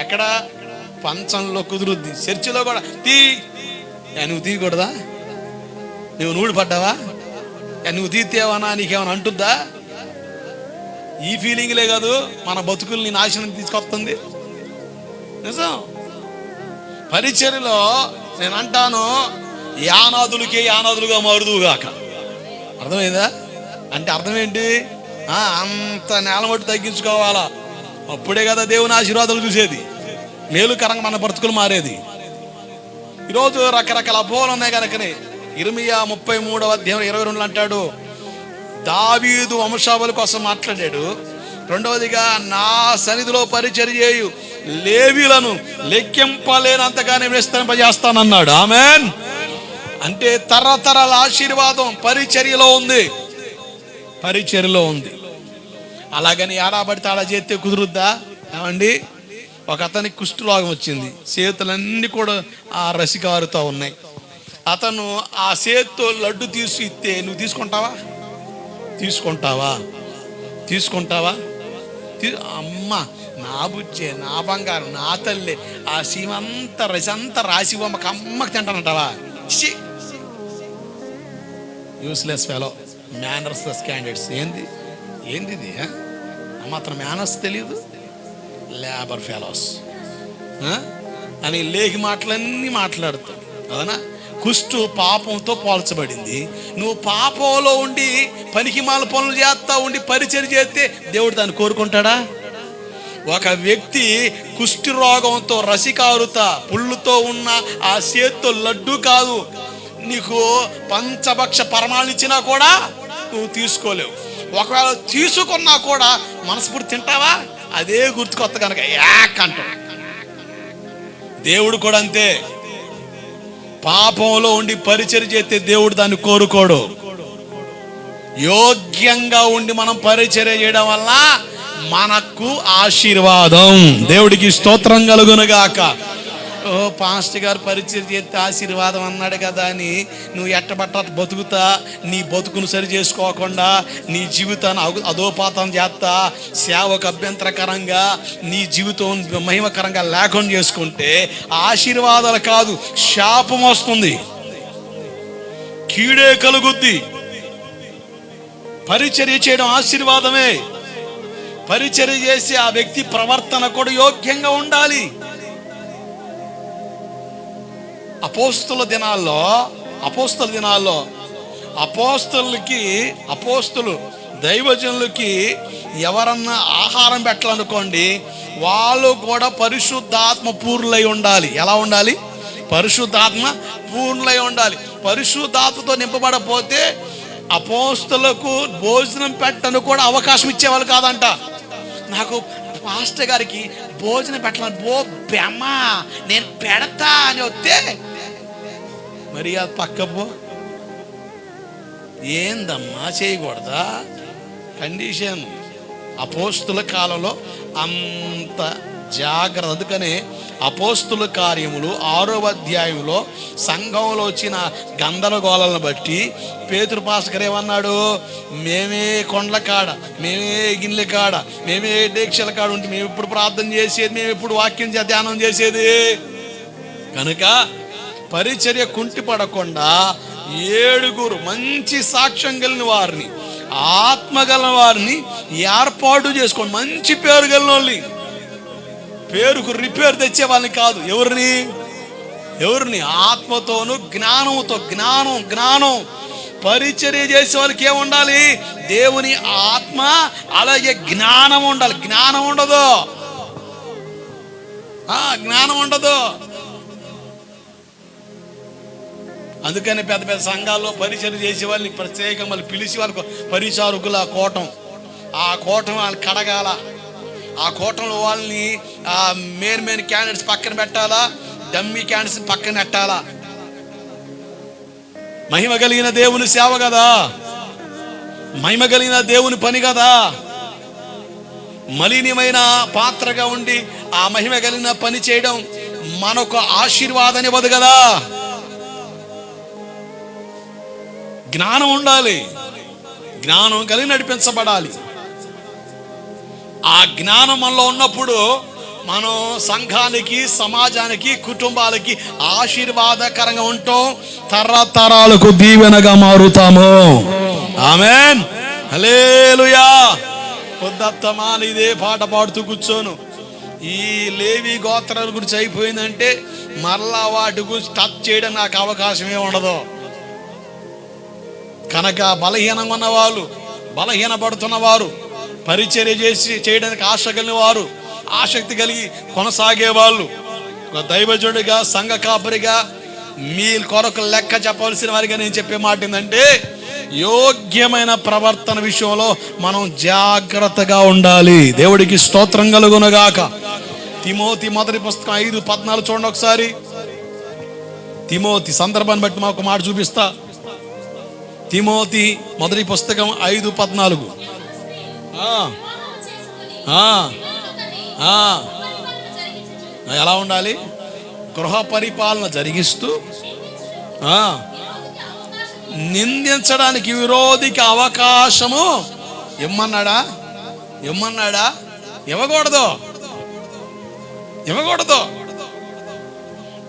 ఎక్కడ పంచంలో కుదురుద్ది, చర్చిలో కూడా నువ్వు తీయకూడదా? నువ్వు నూడి పడ్డావా? నువ్వు తీతేవనా నీకేమైనా అంటుందా? ఈ ఫీలింగ్లే కాదు మన బతుకుల్ని నాశనం తీసుకొస్తుంది. నిజం. పరిచర్యలో నేను అంటాను, యానాదులకే యానాదులుగా మారుదుగాక. అర్థమైందా? అంటే అర్థం ఏంటి? అంత నేలమట్టు తగ్గించుకోవాలా, అప్పుడే కదా దేవుని ఆశీర్వాదాలు చూసేది, మేలుకరంగా మన బ్రతుకులు మారేది. ఈరోజు రకరకాల అపోహలు ఉన్నాయి కనుకనే ఇర్మియా 33వ అధ్యాయం 22 అంటాడు, దావీదు వంశావళి కోసం మాట్లాడాడు. రెండవదిగా, నా సన్నిధిలో పరిచర్య చేయు లేవీలను లెక్కింపలేనంతగానే విస్తరింపజేస్తానన్నాడు. ఆమేన్. అంటే తరతరాల ఆశీర్వాదం పరిచర్యలో ఉంది, పరిచర్యలో ఉంది. అలాగని ఆడబడితే ఆడ చేస్తే కుదురుద్దా? ఏమండి, ఒక అతనికి కుష్ఠరోగం వచ్చింది, చేతులన్నీ కూడా ఆ రసికారుతూ ఉన్నాయి. అతను ఆ చేత్తో లడ్డు తీసి ఇస్తే నువ్వు తీసుకుంటావా? అమ్మ, నా బుజ్జే, నా బంగారం, నా తల్లి, ఆ సీమంతా రసంతా రాసి అమ్మకి అమ్మకి తింటానంటావా? Useless fellow, mannerless candidates. ఏంది ఇది? మాత్రం మేనర్స్ తెలియదు, లేబర్ ఫెలోస్ అని లేఖి మాటలన్నీ మాట్లాడుతావు. అవునా? కుష్టు పాపంతో పోల్చబడింది. నువ్వు పాపంలో ఉండి పనికిమాల పనులు చేస్తా ఉండి పరిచర్య చేస్తే దేవుడు దాన్ని కోరుకుంటాడా? ఒక వ్యక్తి కుష్టి రోగంతో రసికారుత పుళ్ళుతో ఉన్న ఆ చేత్తో లడ్డు కాదు, నీకు పంచభక్ష పరమాణాలు ఇచ్చినా కూడా నువ్వు తీసుకోలేవు. ఒకవేళ తీసుకున్నా కూడా మనస్ఫూర్తి తింటావా? అదే గుర్తుకొత్త కనుక అంటావు. దేవుడు కూడా అంతే. పాపంలో ఉండి పరిచర్య చేస్తే దేవుడు దాన్ని కోరుకోడు. యోగ్యంగా ఉండి మనం పరిచర్య చేయడం వల్ల మనకు ఆశీర్వాదం. దేవుడికి స్తోత్రం కలుగునుగాక. పాస్టర్ గారు పరిచయం చేస్తే ఆశీర్వాదం అన్నాడు కదా అని నువ్వు ఎట్టబట్ట బతుకుతా, నీ బతుకును సరి చేసుకోకుండా నీ జీవితాన్ని అధోపాతం చేస్తా, సేవకు అభ్యంతరకరంగా నీ జీవితం మహిమకరంగా లేకుండా చేసుకుంటే ఆశీర్వాదాలు కాదు, శాపం వస్తుంది, కీడే కలుగుద్ది. పరిచర్య చేయడం ఆశీర్వాదమే. పరిచర్య చేసి ఆ వ్యక్తి ప్రవర్తన కూడా యోగ్యంగా ఉండాలి. అపోస్తుల దినాల్లో అపోస్తులు దైవజనులకి ఎవరన్నా ఆహారం పెట్టాలనుకోండి, వాళ్ళు కూడా పరిశుద్ధాత్మ పూర్ణులై ఉండాలి. ఎలా ఉండాలి? పరిశుద్ధాత్మ పూర్ణులై ఉండాలి. పరిశుద్ధాత్మతో నింపబడపోతే అపోస్తలకు భోజనం పెట్టను కూడా అవకాశం ఇచ్చేవాళ్ళు కాదంట. నాకు పాస్టర్ గారికి భోజనం పెట్టాలని బెమ్మా నేను పెడతా అని వస్తే మరి అది పక్కపో, ఏందమ్మా చేయకూడదా కండిషన్. అపోస్తుల కాలంలో అంత జాగ్రత్త. అందుకనే అపోస్తుల కార్యములు 6వ అధ్యాయంలో సంఘంలో వచ్చిన గందరగోళాలను బట్టి పేతురు పాస్టర్ ఏమన్నాడు, మేమే కొండల కాడ, మేమే గిన్నెల కాడ, మేమే దీక్షల కాడ ఉంటే మేము ఎప్పుడు ప్రార్థన చేసేది, మేము ఎప్పుడు వాక్యం ధ్యానం చేసేది. కనుక పరిచర్య కుంటిపడకుండా 7 మంచి సాక్ష్యం కలిగిన వారిని, ఆత్మగల వారిని ఏర్పాటు చేసుకోండి. మంచి పేరు కలిగిన వాళ్ళని, పేరుకు రిపేర్ తెచ్చే వాళ్ళని కాదు. ఎవరిని ఆత్మతోను జ్ఞానంతో. జ్ఞానం పరిచర్య చేసే వాళ్ళకి ఏముండాలి? దేవుని ఆత్మ అలాగే జ్ఞానం ఉండాలి. జ్ఞానం ఉండదు. అందుకని పెద్ద పెద్ద సంఘాల్లో పరిచర్య చేసే వాళ్ళని ప్రత్యేకంగా మళ్ళీ పిలిచి వాళ్ళకు పరిచారకుల కోటం, ఆ కోటం వాళ్ళని కడగాల. ఆ కోటంలో వాళ్ళని మెయిన్ క్యాండిడేట్స్ పక్కన పెట్టాలా, డమ్మీ క్యాండిడేట్స్ పక్కన పెట్టాలా. మహిమ కలిగిన దేవుని సేవ కదా, మహిమ కలిగిన దేవుని పని కదా. మలినమైన పాత్రగా ఉండి ఆ మహిమ కలిగిన పని చేయడం మనకు ఆశీర్వాదం ఇవ్వదు కదా. జ్ఞానం ఉండాలి, జ్ఞానం కలిగి నడిపించబడాలి. ఆ జ్ఞానం మనలో ఉన్నప్పుడు మనం సంఘానికి, సమాజానికి, కుటుంబాలకి ఆశీర్వాదకరంగా ఉంటాం, తరతరాలకు దీవెనగా మారుతాము. ఆమేన్, హల్లెలూయా. పొద్దత్తమా ఇదే పాట పాడుతూ కూర్చోను. ఈ లేవి గోత్రాల గురించి అయిపోయిందంటే మరలా వాటి గురించి టచ్ చేయడం నాకు అవకాశమే ఉండదు. కనుక బలహీనంగా ఉన్నవాళ్ళు, బలహీనపడుతున్న వారు, పరిచర్య చేయడానికి ఆశ కలిగిన వారు, ఆసక్తి కలిగి కొనసాగేవాళ్ళు, ఒక దైవజనుడిగా, సంఘ కాపరిగా మీ కొరకు లెక్క చెప్పవలసిన వారిగా నేను చెప్పే మాట ఏంటంటే, యోగ్యమైన ప్రవర్తన విషయంలో మనం జాగ్రత్తగా ఉండాలి. దేవుడికి స్తోత్రం కలుగునుగాక. తిమోతి మొదటి పుస్తకం 5:14 చూడండి ఒకసారి. తిమోతి సందర్భాన్ని బట్టి మాకు మాట చూపిస్తా. తిమోతి మొదటి పుస్తకం 5:14. ఎలా ఉండాలి? గృహ పరిపాలన జరిగిస్తూ నిందించడానికి విరోధికి అవకాశము ఇమ్మన్నాడా? ఇవ్వకూడదు.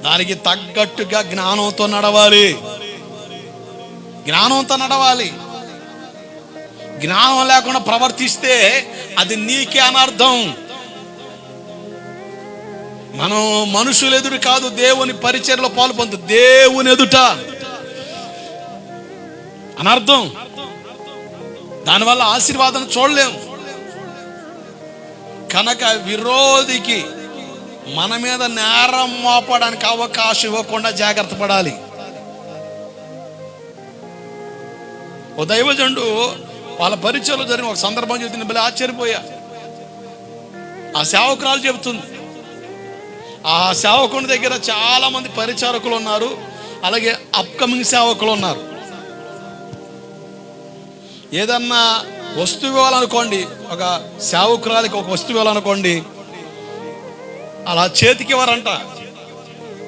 దానికి తగ్గట్టుగా జ్ఞానంతో నడవాలి. జ్ఞానం లేకుండా ప్రవర్తిస్తే అది నీకే అనర్థం. మనం మనుషులు ఎదురు కాదు, దేవుని పరిచర్యలో పాల్పొందు, దేవుని ఎదుట అనర్థం. దానివల్ల ఆశీర్వాదం చూడలేము. కనుక విరోధికి మన మీద నేరం మోపడానికి అవకాశం ఇవ్వకుండా జాగ్రత్త పడాలి. ఓ దైవజనుడు వాళ్ళ పరిచయంలో జరిగిన ఒక సందర్భం చెబుతుంది, మళ్ళీ ఆశ్చర్యపోయా. ఆ సేవకురాలు చెబుతుంది, ఆ సేవకుని దగ్గర చాలా మంది పరిచారకులు ఉన్నారు, అలాగే అప్కమింగ్ సేవకులు ఉన్నారు. ఏదన్నా వస్తువు ఇవ్వాలనుకోండి, ఒక సేవకురాలికి ఒక వస్తువు ఇవ్వాలనుకోండి, అలా చేతికి ఇవ్వరంట.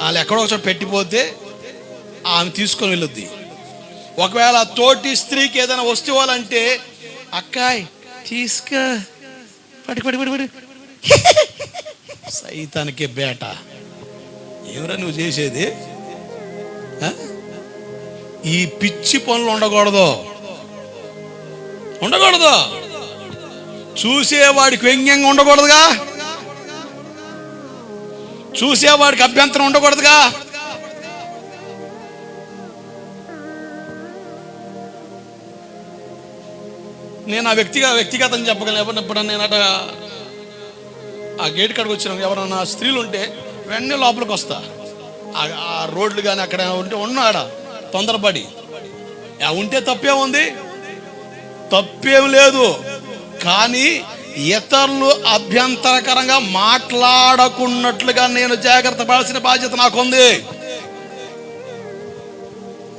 వాళ్ళు ఎక్కడో ఒకచోట పెట్టిపోతే ఆమె తీసుకొని వెళ్ళొద్ది. ఒకవేళ తోటి స్త్రీకి ఏదైనా వస్తువు ఇవ్వాలంటే, అక్కాయ్ తీసుక పడి సైతానికి బేట, ఏమరా నువ్వు చేసేది? ఈ పిచ్చి పనులు ఉండకూడదు. చూసేవాడికి వ్యంగ్యంగా ఉండకూడదుగా, చూసేవాడికి అభ్యంతరం ఉండకూడదుగా. నేను ఆ వ్యక్తిగతంగా చెప్పగలను. ఎవరినప్పుడు నేను అట ఆ గేట్ కాడికి వచ్చిన ఎవరన్నా స్త్రీలు ఉంటే వెంటనే లోపలికి వస్తా. ఆ రోడ్లు కానీ అక్కడ ఉంటే ఉన్నాడా తొందరపడి ఉంటే తప్పే ఉంది. తప్పేం లేదు. కానీ ఇతరులు అభ్యంతరకరంగా మాట్లాడకున్నట్లుగా నేను జాగ్రత్త పడాల్సిన బాధ్యత నాకుంది.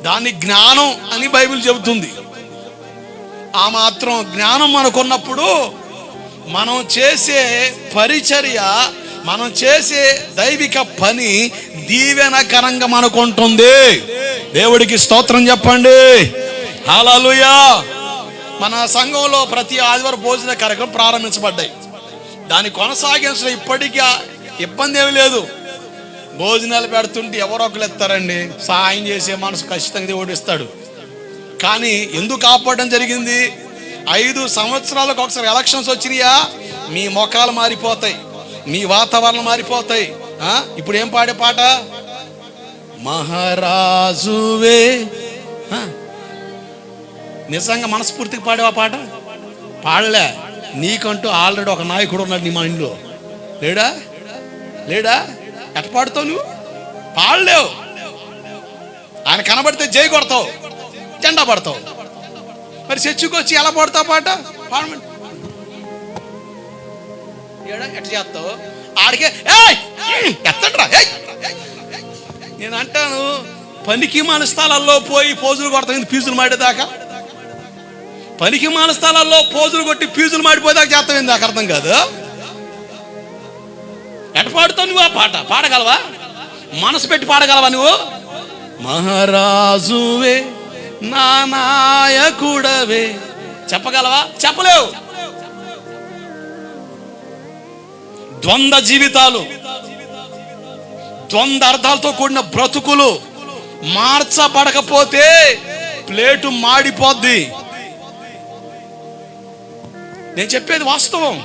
దాన్ని జ్ఞానం అని బైబిల్ చెబుతుంది. ఆ మాత్రం జ్ఞానం మనకున్నప్పుడు మనం చేసే పరిచర్య, మనం చేసే దైవిక పని దీవెనకరంగా మనకు ఉంటుంది. దేవుడికి స్తోత్రం చెప్పండి. హల్లెలూయా. మన సంఘంలో ప్రతి ఆదివారం భోజన కార్యక్రమం ప్రారంభించబడ్డాయి. దాన్ని కొనసాగించడం ఇప్పటికీ ఇబ్బంది ఏమి లేదు. భోజనాలు పెడుతుంటే ఎవరో ఒకరు ఎత్తారండి, సహాయం చేసే మనసు ఖచ్చితంగా దేవుడు ఇస్తాడు. కానీ ఎందుకు కాపాడడం జరిగింది? 5 సంవత్సరాలకు ఒకసారి ఎలక్షన్స్ వచ్చినాయా, మీ మొఖాలు మారిపోతాయి, మీ వాతావరణం మారిపోతాయి. ఇప్పుడు ఏం పాడే పాట? మహారాజువే. నిజంగా మనస్ఫూర్తిగా పాడేవా పాట? పాడలే. నీకంటూ ఆల్రెడీ ఒక నాయకుడు ఉన్నాడు నీ మైండ్లో. లేడా? లేడా? ఎట్ట పాడుతావు నువ్వు? పాడలేవు. ఆయన కనబడితే జై కొడతావు, జెండా పడతావు. మరి చర్చికి వచ్చి ఎలా పాడతావు పాట? పాడమండి. ఎట్ట చేస్తావు? ఆడికే ఎత్తట్రా. నేను అంటాను, పనికి మాన స్థలాల్లో పోయి పోజులు కొడతాం ఫీజులు మాడేదాకా. పనికి మాన స్థలాల్లో పోజులు కొట్టి ఫీజులు మాడిపోయేదాకా చేస్తాం. ఏంది నాకు అర్థం కాదు. ఎట్ట పాడుతావు నువ్వు? ఆ పాట పాడగలవా? మనసు పెట్టి పాడగలవా నువ్వు? మహారాజువే నా నాయకుడవే చెప్పగలవా? చెప్పలేవు. ద్వంద్వ జీవితాలు, ద్వంద్వ అర్థాలతో కూడిన బ్రతుకులు మార్చబడకపోతే ప్లేటు మాడిపోద్ది. నేను చెప్పేది వాస్తవం.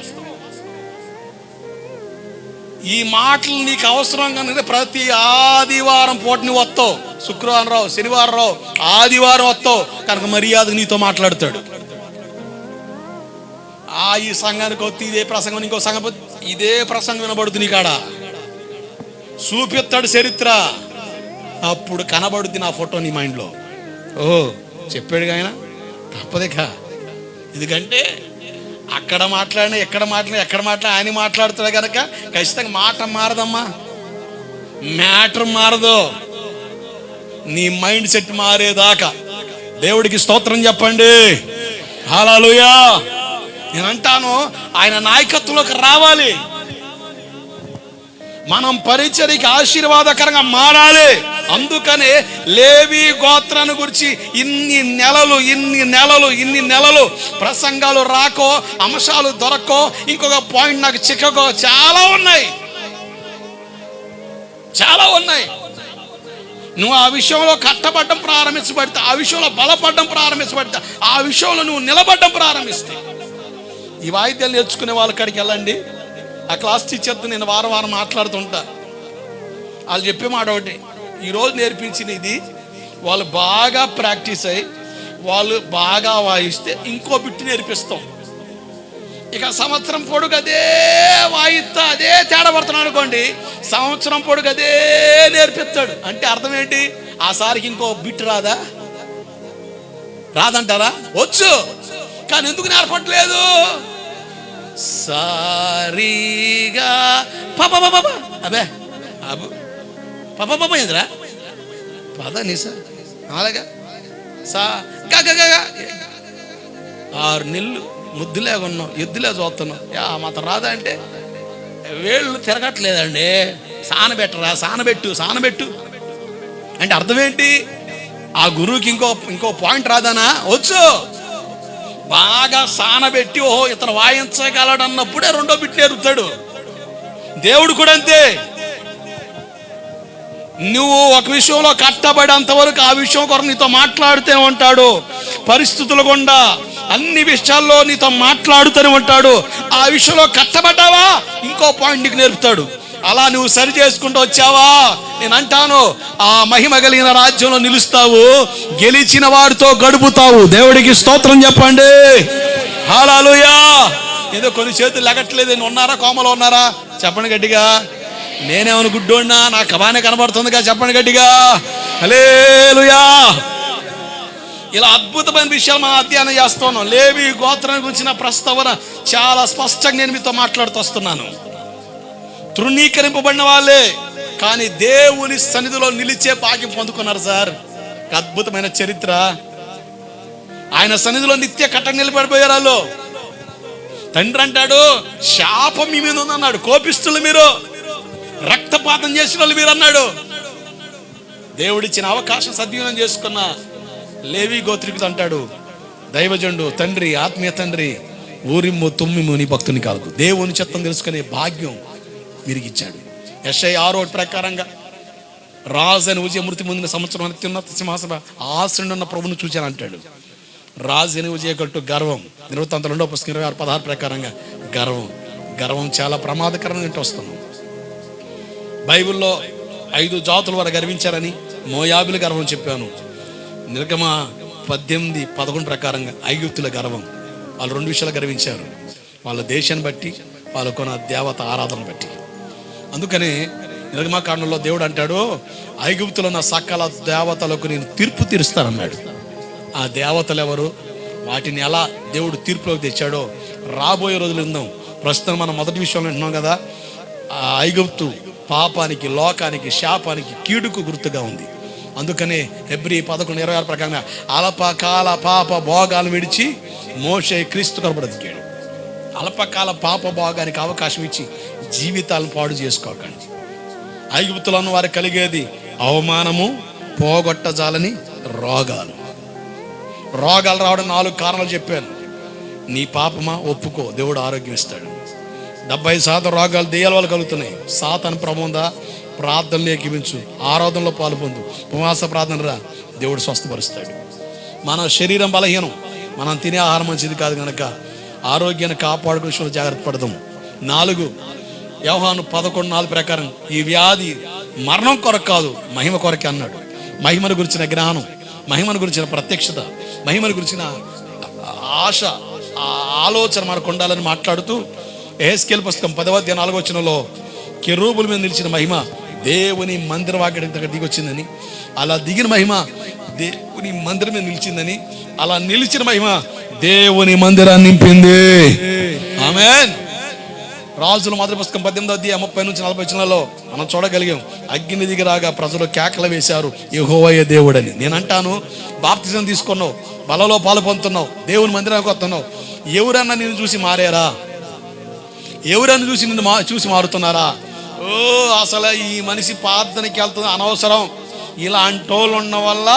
ఈ మాటలు నీకు అవసరం కనుక ప్రతి ఆదివారం పూట నువ్వు వస్తావు. శుక్రవారం రావు, శనివారం రావు, ఆదివారం వస్తావు కనుక మర్యాద నీతో మాట్లాడతాడు. ఈ సంఘానికి వస్తే ఇదే ప్రసంగం, ఇంకో సంఘం ఇదే ప్రసంగం వినబడుతుంది. నీకాడ చూపిస్తాడు చరిత్ర. అప్పుడు కనబడుద్ది నా ఫోటో నీ మైండ్లో. చెప్పాడుగా ఆయన, తప్పదేకా. ఎందుకంటే అక్కడ మాట్లాడినా ఎక్కడ ఆయన మాట్లాడుతాడు కనుక ఖచ్చితంగా మాట మారదమ్మా, మ్యాటర్ మారదు. నీ మైండ్ సెట్ మారేదాకా దేవుడికి స్తోత్రం చెప్పండి. హల్లెలూయా. నేను అంటాను, ఆయన నాయకత్వంలోకి రావాలి. మనం పరిచర్యకి ఆశీర్వాదకరంగా మారాలి. అందుకనే లేవి గోత్రాన్ని గురించి ఇన్ని నెలలు ప్రసంగాలు రాకో, అంశాలు దొరకో, ఇంకొక పాయింట్ నాకు చిక్కకో చాలా ఉన్నాయి. నువ్వు ఆ విషయంలో కట్టబడ్డం ప్రారంభించబడితే, ఆ విషయంలో బలపడడం ప్రారంభించబడితే, ఆ విషయంలో నువ్వు నిలబడడం ప్రారంభిస్తే, ఈ వాయిద్యాలు నేర్చుకునే వాళ్ళ కాడికి వెళ్ళండి. ఆ క్లాస్ టీచర్తో నేను వారం మాట్లాడుతుంటా. వాళ్ళు చెప్పే మాట ఒకటి, ఈరోజు నేర్పించిన ఇది వాళ్ళు బాగా ప్రాక్టీస్ అయ్యి వాళ్ళు బాగా వాయిస్తే ఇంకో బిట్టు నేర్పిస్తాం. ఇక సంవత్సరం పొడుగు అదే వాయిస్తా అదే తేడా పడుతున్నాడు అనుకోండి, సంవత్సరం పొడుగు అదే నేర్పిస్తాడు. అంటే అర్థం ఏంటి? ఆ సారికి ఇంకో బిట్టు రాదంటారా? వచ్చు, కానీ ఎందుకు నేర్పట్లేదు? సారీగా అబే అబు పాప ఏంద్రా పద నిసా అలాగా సా గగ 6 నెలలు ముద్దులేగా ఉన్నాం, ఎద్దులే చూస్తున్నాం. మాత్రం రాదా అంటే వేళ్ళు తిరగట్లేదండి. సానబెట్టు అంటే అర్థం ఏంటి? ఆ గురువుకి ఇంకో పాయింట్ రాదానా? వచ్చు, బాగా సానబెట్టి ఇతను వాయించగలడు అన్నప్పుడే రెండో బిట్ నేర్పుతాడు. దేవుడు కూడా అంతే. నువ్వు ఒక విషయంలో కట్టబడేంత వరకు ఆ విషయం కొరకు నీతో మాట్లాడుతూ ఉంటాడు. పరిస్థితులు గుండా అన్ని విషయాల్లో నీతో మాట్లాడుతూనే ఉంటాడు. ఆ విషయంలో కట్టబడ్డావా ఇంకో పాయింట్ నీకు నేర్పుతాడు. అలా నువ్వు సరి చేసుకుంటూ వచ్చావా, నేను అంటాను ఆ మహిమ కలిగిన రాజ్యంలో నిలుస్తావు, గెలిచిన వారితో గడుపుతావు. దేవుడికి స్తోత్రం చెప్పండి. హల్లెలూయా. ఏదో కొన్ని చేతులు లెగట్లేదు, ఉన్నారా? కోమలో ఉన్నారా? చెప్పండి గట్టిగా. నేనేమను గుడ్డోడినా? నాకు బాగానే కనబడుతుందిగా. చెప్పండి గట్టిగా. హల్లెలూయా. ఇలా అద్భుతమైన విషయాలు మనం అధ్యయనం చేస్తున్నాం. లేవి గోత్రాన్ని గురించిన ప్రస్తావన చాలా స్పష్టంగా నేను మీతో మాట్లాడుతూ వస్తున్నాను. తృణీకరింపబడిన వాళ్ళే కానీ దేవుని సన్నిధిలో నిలిచే భాగ్యం పొందుకున్నారు సార్. అద్భుతమైన చరిత్ర. ఆయన సన్నిధిలో నిత్య కట్ట నిలబడిపోయారు వాళ్ళు. తండ్రి అంటాడు, శాపం మీ మీద ఉందన్నాడు. కోపిస్తులు మీరు, రక్తపాతం చేసిన వాళ్ళు మీరు అన్నాడు. దేవుడిచ్చిన అవకాశం సద్వినియోగం చేసుకున్న లేవి గోత్రికుడు అంటాడు, దైవజనుడు, తండ్రి, ఆత్మీయ తండ్రి, ఊరిమ్ము తుమ్మిము నీ భక్తుని కాలకు దేవుని చిత్తం తెలుసుకునే భాగ్యం విరిగిచ్చాడు. యెషయా 6 ప్రకారంగా రాజు అని ఉజయ మృతి పొందిన సంవత్సరం అత్యున్నత సింహాసన ఆసనున్న ప్రభుని చూచాను అంటాడు. రాజు అని ఉజయ కట్టు గర్వం. 22 పుస్తకం 26-16 ప్రకారంగా గర్వం చాలా ప్రమాదకరంగా వస్తున్నాం. బైబిల్లో 5 జాతుల వారు గర్వించారని మోయాబుల గర్వం చెప్పాను. నిర్గమ 18-11 ప్రకారంగా ఐగుప్తుల గర్వం. వాళ్ళు 2 విషయాలు గర్వించారు, వాళ్ళ దేశాన్ని బట్టి, వాళ్ళకున్న దేవత ఆరాధన బట్టి. అందుకనే నిర్గమకాండంలో దేవుడు అంటాడు, ఐగుప్తులో ఉన్న సకల దేవతలకు నేను తీర్పు తీరుస్తానన్నాడు. ఆ దేవతలు ఎవరు, వాటిని ఎలా దేవుడు తీర్పులోకి తెచ్చాడో రాబోయే రోజులు ఉందాం. ప్రస్తుతం మనం మొదటి విషయంలో వింటున్నాం కదా, ఆ ఐగుప్తు పాపానికి, లోకానికి, శాపానికి, కీడుకు గుర్తుగా ఉంది. అందుకనే హెబ్రీ 11:26 ప్రకారంగా అల్పకాల పాప భోగాలు విడిచి మోషే క్రీస్తు కొరకు బ్రతికాడు. అల్పకాల పాప భోగానికి అవకాశం ఇచ్చి జీవితాలను పాడు చేసుకోకండి. ఐగుప్తులో ఉన్న వారికి కలిగేది అవమానము, పోగొట్టజాలని రోగాలు రావడం 4 కారణాలు చెప్పాను. నీ పాపమా ఒప్పుకో, దేవుడు ఆరోగ్యం ఇస్తాడు. 70% రోగాలు దెయ్యాల వల్ల కలుగుతున్నాయి. సాతాను ప్రబోధ, ప్రార్థనలు ఏకీవించు, ఆరాధనలో పాల్పొందు, ఉపవాస ప్రార్థన రా, దేవుడు స్వస్థపరుస్తాడు. మన శరీరం బలహీనం, మనం తినే ఆహారం మంచిది కాదు కనుక ఆరోగ్యాన్ని కాపాడుకునే విషయంలో జాగ్రత్త పడదాం. 4 యోహాను 11:4 ప్రకారం ఈ వ్యాధి మరణం కొరకు కాదు, మహిమ కొరకే అన్నాడు. మహిమను గురించిన జ్ఞానం, మహిమను గురించిన ప్రత్యక్షత, మహిమను గురించిన ఆశ, ఆలోచన మనకు ఉండాలని మాట్లాడుతూ యెహెజ్కేలు పుస్తకం 10:4 కెరూబుల మీద నిలిచిన మహిమ దేవుని మందిర వాకిటి దగ్గర దిగి వచ్చిందని, అలా దిగిన మహిమ దేవుని మందిరం మీద నిలిచిందని, అలా నిలిచిన మహిమ దేవుని మందిరాన్ని నింపింది. ఆమేన్. రాజుల మొదటి పుస్తకం 18:30-40 మనం చూడగలిగాం. అగ్ని దిగి రాగా ప్రజలు కేకలు వేశారు, యెహోవాయే దేవుడని. నేను అంటాను, బాప్తిజం తీసుకున్నావు, బలలో పాలు పొందుతున్నావు, దేవుని మందిరానికి వస్తున్నావు, ఎవరన్నా నిన్ను చూసి మారారా? ఎవరన్నా చూసి నిన్ను చూసి మారుతున్నారా? ఓ అసలు ఈ మనిషి ప్రార్థనకి వెళ్తుంది అనవసరం, ఇలాంటి వాళ్ళు ఉన్న వల్ల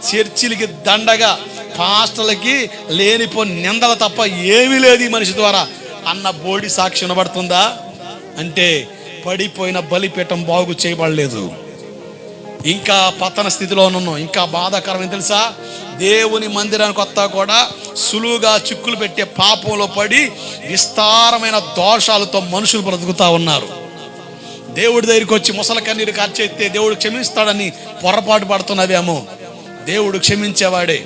చర్చిలకి దండగా, పాస్టర్లకి లేనిపో నిందలు తప్ప ఏమీ లేదు ఈ మనిషి ద్వారా అన్న బోడి సాక్షి వినబడుతుందా? అంటే పడిపోయిన బలిపీఠం బాగు చేయబడలేదు, ఇంకా పతన స్థితిలో ఉన్నాం. ఇంకా బాధాకరమైన తెలుసా, దేవుని మందిరానికి వస్తా కూడా సులువుగా చిక్కులు పెట్టే పాపంలో పడి విస్తారమైన దోషాలతో మనుషులు బ్రతుకుతా ఉన్నారు. దేవుడి దగ్గరికి వచ్చి ముసలి కన్నీరు కార్చేస్తే దేవుడు క్షమిస్తాడని పొరపాటు పడుతున్నవేమో. దేవుడు క్షమించేవాడే,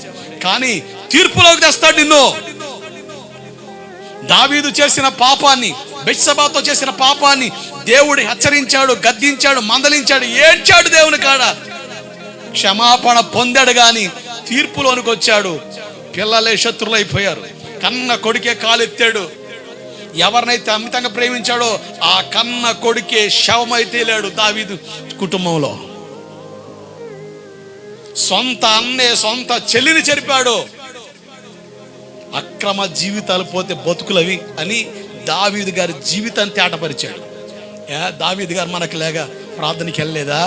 కానీ తీర్పులోకి తెస్తాడు నిన్ను. దావీదు చేసిన పాపాన్ని, బెత్షెబాతో చేసిన పాపాన్ని దేవుడు హెచ్చరించాడు, గద్దించాడు, మందలించాడు, ఏడ్చాడు దేవుని కాడ. క్షమాపణ పొందాడు, కానీ తీర్పులోనికి వచ్చాడు. పిల్లలే శత్రులైపోయారు. కన్న కొడుకే కాలెత్తాడు. ఎవరినైతే అమితంగా ప్రేమించాడో ఆ కన్న కొడుకే శవమైతే లేడు దావీదు కుటుంబంలో. సొంత అన్నే సొంత చెల్లిని చెరిపాడు. అక్రమ జీవితాలు పోతే బతుకులవి అని దావీదు గారి జీవితాన్ని తేటపరిచాడు. దావీదు గారు మనకు లేక ప్రార్థనకి వెళ్ళలేదా?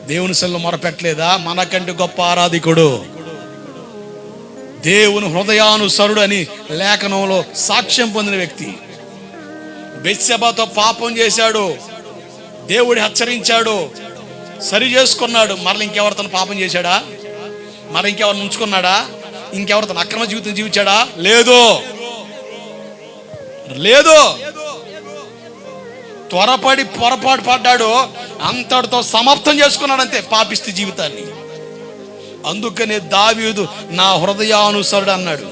దేవుని సన్నిధిలో మొరపెట్టలేదా? మనకంటే గొప్ప ఆరాధికుడు, దేవుని హృదయానుసరుడు అని లేఖనంలో సాక్ష్యం పొందిన వ్యక్తి. బెత్షెబాతో పాపం చేశాడు, దేవుడు హెచ్చరించాడు, సరి చేసుకున్నాడు. మరల ఇంకెవరితో పాపం చేశాడా? మరి ఇంకెవరిని ఉంచుకున్నాడా? ఇంకెవరితో అక్రమ జీవితం జీవించాడా? లేదు. త్వరపడి పొరపాటు పడ్డాడు, అంతటితో సమాప్తం చేసుకున్నాడు అంతే పాపిష్టి జీవితాన్ని. అందుకనే దావీదు నా హృదయానుసరుడు అన్నాడు.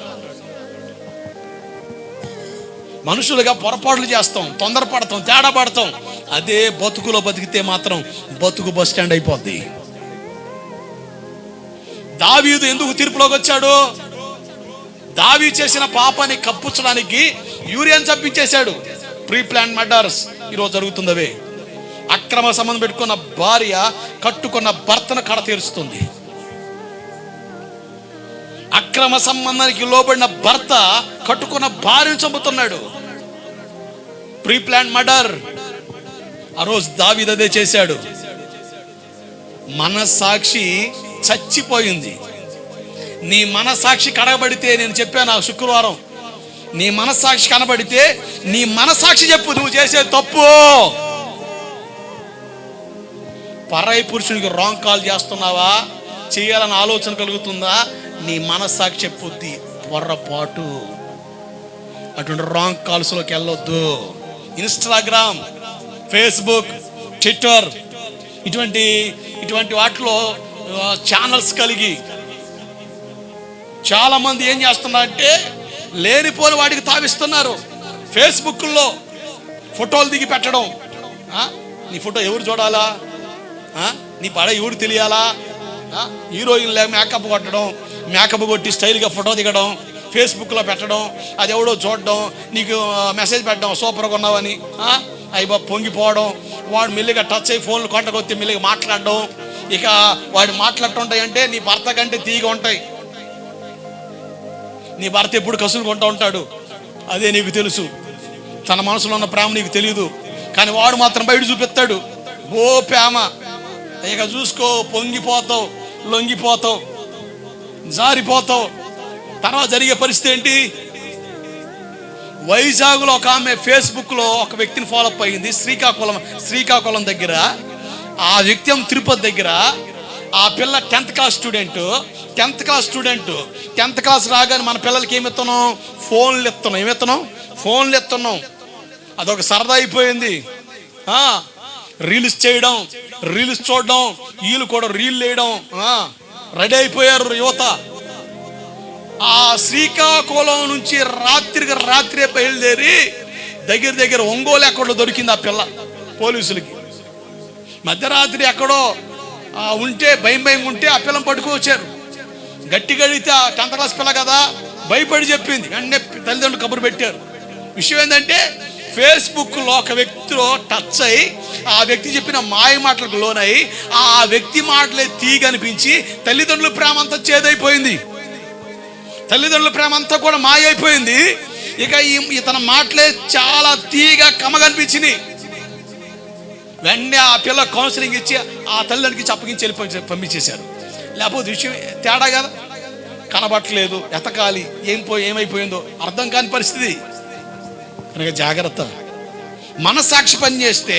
మనుషులుగా పొరపాట్లు చేస్తాం, తొందరపడతాం, తేడా పడతాం. అదే బతుకులో బతికితే మాత్రం బతుకు బస్ స్టాండ్ అయిపోద్ది. దావీదు ఎందుకు తీర్పులోకి వచ్చాడు? దావీదు చేసిన పాపాన్ని కప్పుచ్చడానికి యూరియాని చంపించేశాడు. ప్రీ ప్లాన్ మర్డర్స్ ఈరోజు జరుగుతుందవే. అక్రమ సంబంధం పెట్టుకున్న భార్య కట్టుకున్న భర్తను కడ తీరుస్తుంది. అక్రమ సంబంధానికి లోబడిన భర్త కట్టుకున్న భార్యను చంపుతున్నాడు. Pre plan murder. ఆ రోజు దావీదు అదే చేశాడు. మనసాక్షి చచ్చిపోయింది. నీ మనసాక్షి కడగబడితే, నేను చెప్పాను ఆ శుక్రవారం, నీ మనసాక్షి కనబడితే నీ మనసాక్షి చెప్పు నువ్వు చేసే తప్పు. పరాయి పురుషునికి రాంగ్ కాల్ చేస్తున్నావా, చేయాలని ఆలోచన కలుగుతుందా, నీ మనసాక్షి చెప్పుద్ది పొర్రపాటు. అటువంటి రాంగ్ కాల్స్లోకి వెళ్ళొద్దు. ఇన్స్టాగ్రామ్, ఫేస్బుక్, ట్విట్టర్ ఇటువంటి వాటిలో ఛానల్స్ కలిగి చాలా మంది ఏం చేస్తున్నారంటే లేనిపోని వాటికి తావిస్తున్నారు. ఫేస్బుక్లో ఫోటోలు దిగి పెట్టడం. నీ ఫోటో ఎవరు చూడాలా, నీ పడ ఎవరు తెలియాలా, హీరోయిన్లే మేకప్ కొట్టడం, మేకప్ కొట్టి స్టైల్గా ఫోటో దిగడం, ఫేస్బుక్లో పెట్టడం, అది ఎవడో చూడడం, నీకు మెసేజ్ పెట్టడం సూపర్గా ఉన్నావని, అవి పొంగిపోవడం, వాడు మెల్లిగా టచ్ అయ్యి ఫోన్లు కొంటకొత్తి మెల్లిగా మాట్లాడడం. ఇక వాడు మాట్లాడుతుంటాయి అంటే నీ భర్త కంటే తీగా ఉంటాయి. నీ భర్త ఎప్పుడు కసులుకుంటూ ఉంటాడు, అదే నీకు తెలుసు. తన మనసులో ఉన్న ప్రేమ నీకు తెలియదు, కానీ వాడు మాత్రం బయట చూపిస్తాడు ఓ ప్రేమ. ఇక చూసుకో, పొంగిపోతావు, లొంగిపోతావు, జారిపోతావు. తర్వాత జరిగే పరిస్థితి ఏంటి? వైజాగ్లో ఒక ఆమె ఫేస్బుక్లో ఒక వ్యక్తిని ఫాలోఅప్ అయ్యింది. శ్రీకాకుళం దగ్గర ఆ వ్యక్తి తిరుపతి దగ్గర. ఆ పిల్ల 10th class student. 10th class రాగానే మన పిల్లలకి ఏమిస్తున్నాం? ఫోన్లు ఎత్తున్నాం. అదొక సరదా అయిపోయింది. రీల్స్ చేయడం, రీల్స్ చూడడం, వీళ్ళు కూడా రీల్ వేయడం రెడీ అయిపోయారు యువత. ఆ శ్రీకాకుళం నుంచి రాత్రే బయలుదేరి దగ్గర ఒంగోలు ఎక్కడో దొరికింది ఆ పిల్ల పోలీసులకి. మధ్యరాత్రి ఎక్కడో ఉంటే భయం ఉంటే ఆ పిల్లని పట్టుకొచ్చారు. గట్టిగా అడిగితే 10th క్లాస్ పిల్ల కదా, భయపడి చెప్పింది. వెంటనే తల్లిదండ్రులు కబురు పెట్టారు. విషయం ఏంటంటే ఫేస్బుక్లో ఒక వ్యక్తిలో టచ్ అయ్యి ఆ వ్యక్తి చెప్పిన మాయ మాటలకు లోనై ఆ వ్యక్తి మాటలే తీగనిపించి తల్లిదండ్రుల ప్రేమ అంతా చేదైపోయింది. తల్లిదండ్రుల ప్రేమ అంతా కూడా మాయ అయిపోయింది. ఇక ఇతని మాటలే చాలా తీగా కమగనిపించింది. వెంటనే ఆ పిల్ల కౌన్సిలింగ్ ఇచ్చి ఆ తల్లిదండ్రులకి అప్పగించి పంపించేశారు. లేకపోతే విషయం తేడా కదా, కనబట్టలేదు, ఎతకాలి, ఏమైపోయిందో అర్థం కాని పరిస్థితి. కనుక జాగ్రత్త. మనసాక్షి పని చేస్తే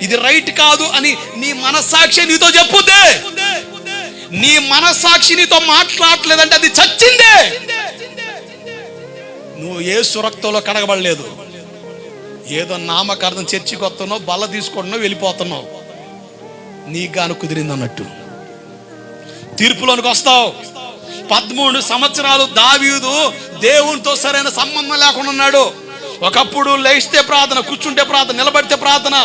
ఇది రైట్ కాదు అని నీ మనసాక్షి నీతో చెప్పుద్దే. నీ మనసాక్షి నీతో మాట్లాడలేదంటే అది చచ్చిందే. నువ్వు ఏ సురక్తంలో కడగబడలేదు. ఏదో నామకార్థం చర్చికి వస్తున్నావు, బల్ల తీసుకుంటున్నావు, వెళ్ళిపోతున్నావు. నీకు గాను కుదిరింది అన్నట్టు తీర్పులోనికి వస్తావు. 13 సంవత్సరాలు దావీదు దేవునితో సరైన సంబంధం లేకుండా ఉన్నాడు. ఒకప్పుడు లేస్తే ప్రార్థన, కూర్చుంటే ప్రార్థన, నిలబడితే ప్రార్థన.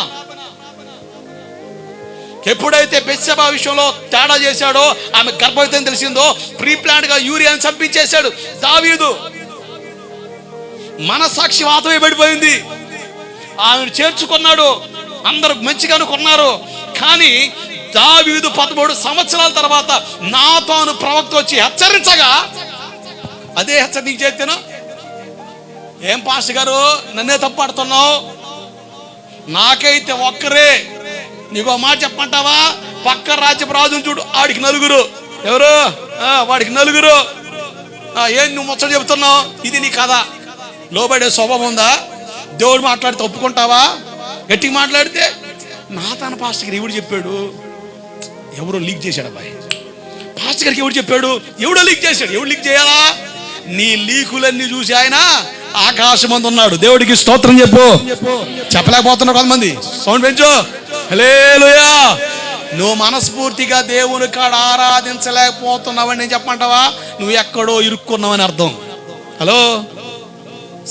ఎప్పుడైతే బెత్షెబా విషయంలో తేడా చేశాడో, ఆమె గర్భవతి అని తెలిసిందో, ప్రీ ప్లాన్ గా యూరియాని చంపించేశాడు దావీదు. మనసాక్షి వాతమే పడిపోయింది. ఆమెను చేర్చుకున్నాడు, అందరూ మంచిగా అనుకున్నారు. కానీ దావీదు 13 సంవత్సరాల తర్వాత నాతాను ప్రవక్త వచ్చి హెచ్చరించగా అదే హెచ్చరిక చేస్తాను. ఏం పాస్టర్ గారు నన్నే తప్పాడుతున్నావు? నాకైతే ఒక్కరే. నీకో మాట చెప్పమంటావా? పక్క రాజ్యపు రాజును చూడు, ఆడికి 4. ఎవరు? వాడికి 4. ఏం నువ్వు ముచ్చట చెబుతున్నావు? ఇది నీ కథ. లోబడే స్వభావం ఉందా? దేవుడు మాట్లాడితే ఒప్పుకుంటావా? గట్టిగా మాట్లాడితే నాతాను పాస్టర్ గారు ఎవడు చెప్పాడు? ఎవరో లీక్ చేశాడు అబ్బాయి. పాస్టర్ గారికి ఎవడు చెప్పాడు? ఎవడో లీక్ చేశాడు. ఎవడు లీక్ చేయాలా? నీ లీకులన్నీ చూసి ఆయన ఆకాశమందు ఉన్నాడు. దేవుడికి స్తోత్రం చెప్పు. చెప్పలేకపోతున్నావు కొంతమంది. సౌండ్ పెంచు. హల్లెలూయా. నువ్వు మనస్ఫూర్తిగా దేవుని కాడ ఆరాధించలేకపోతున్నావని నేను చెప్పమంటావా? నువ్వు ఎక్కడో ఇరుక్కున్నావని అర్థం. Hello,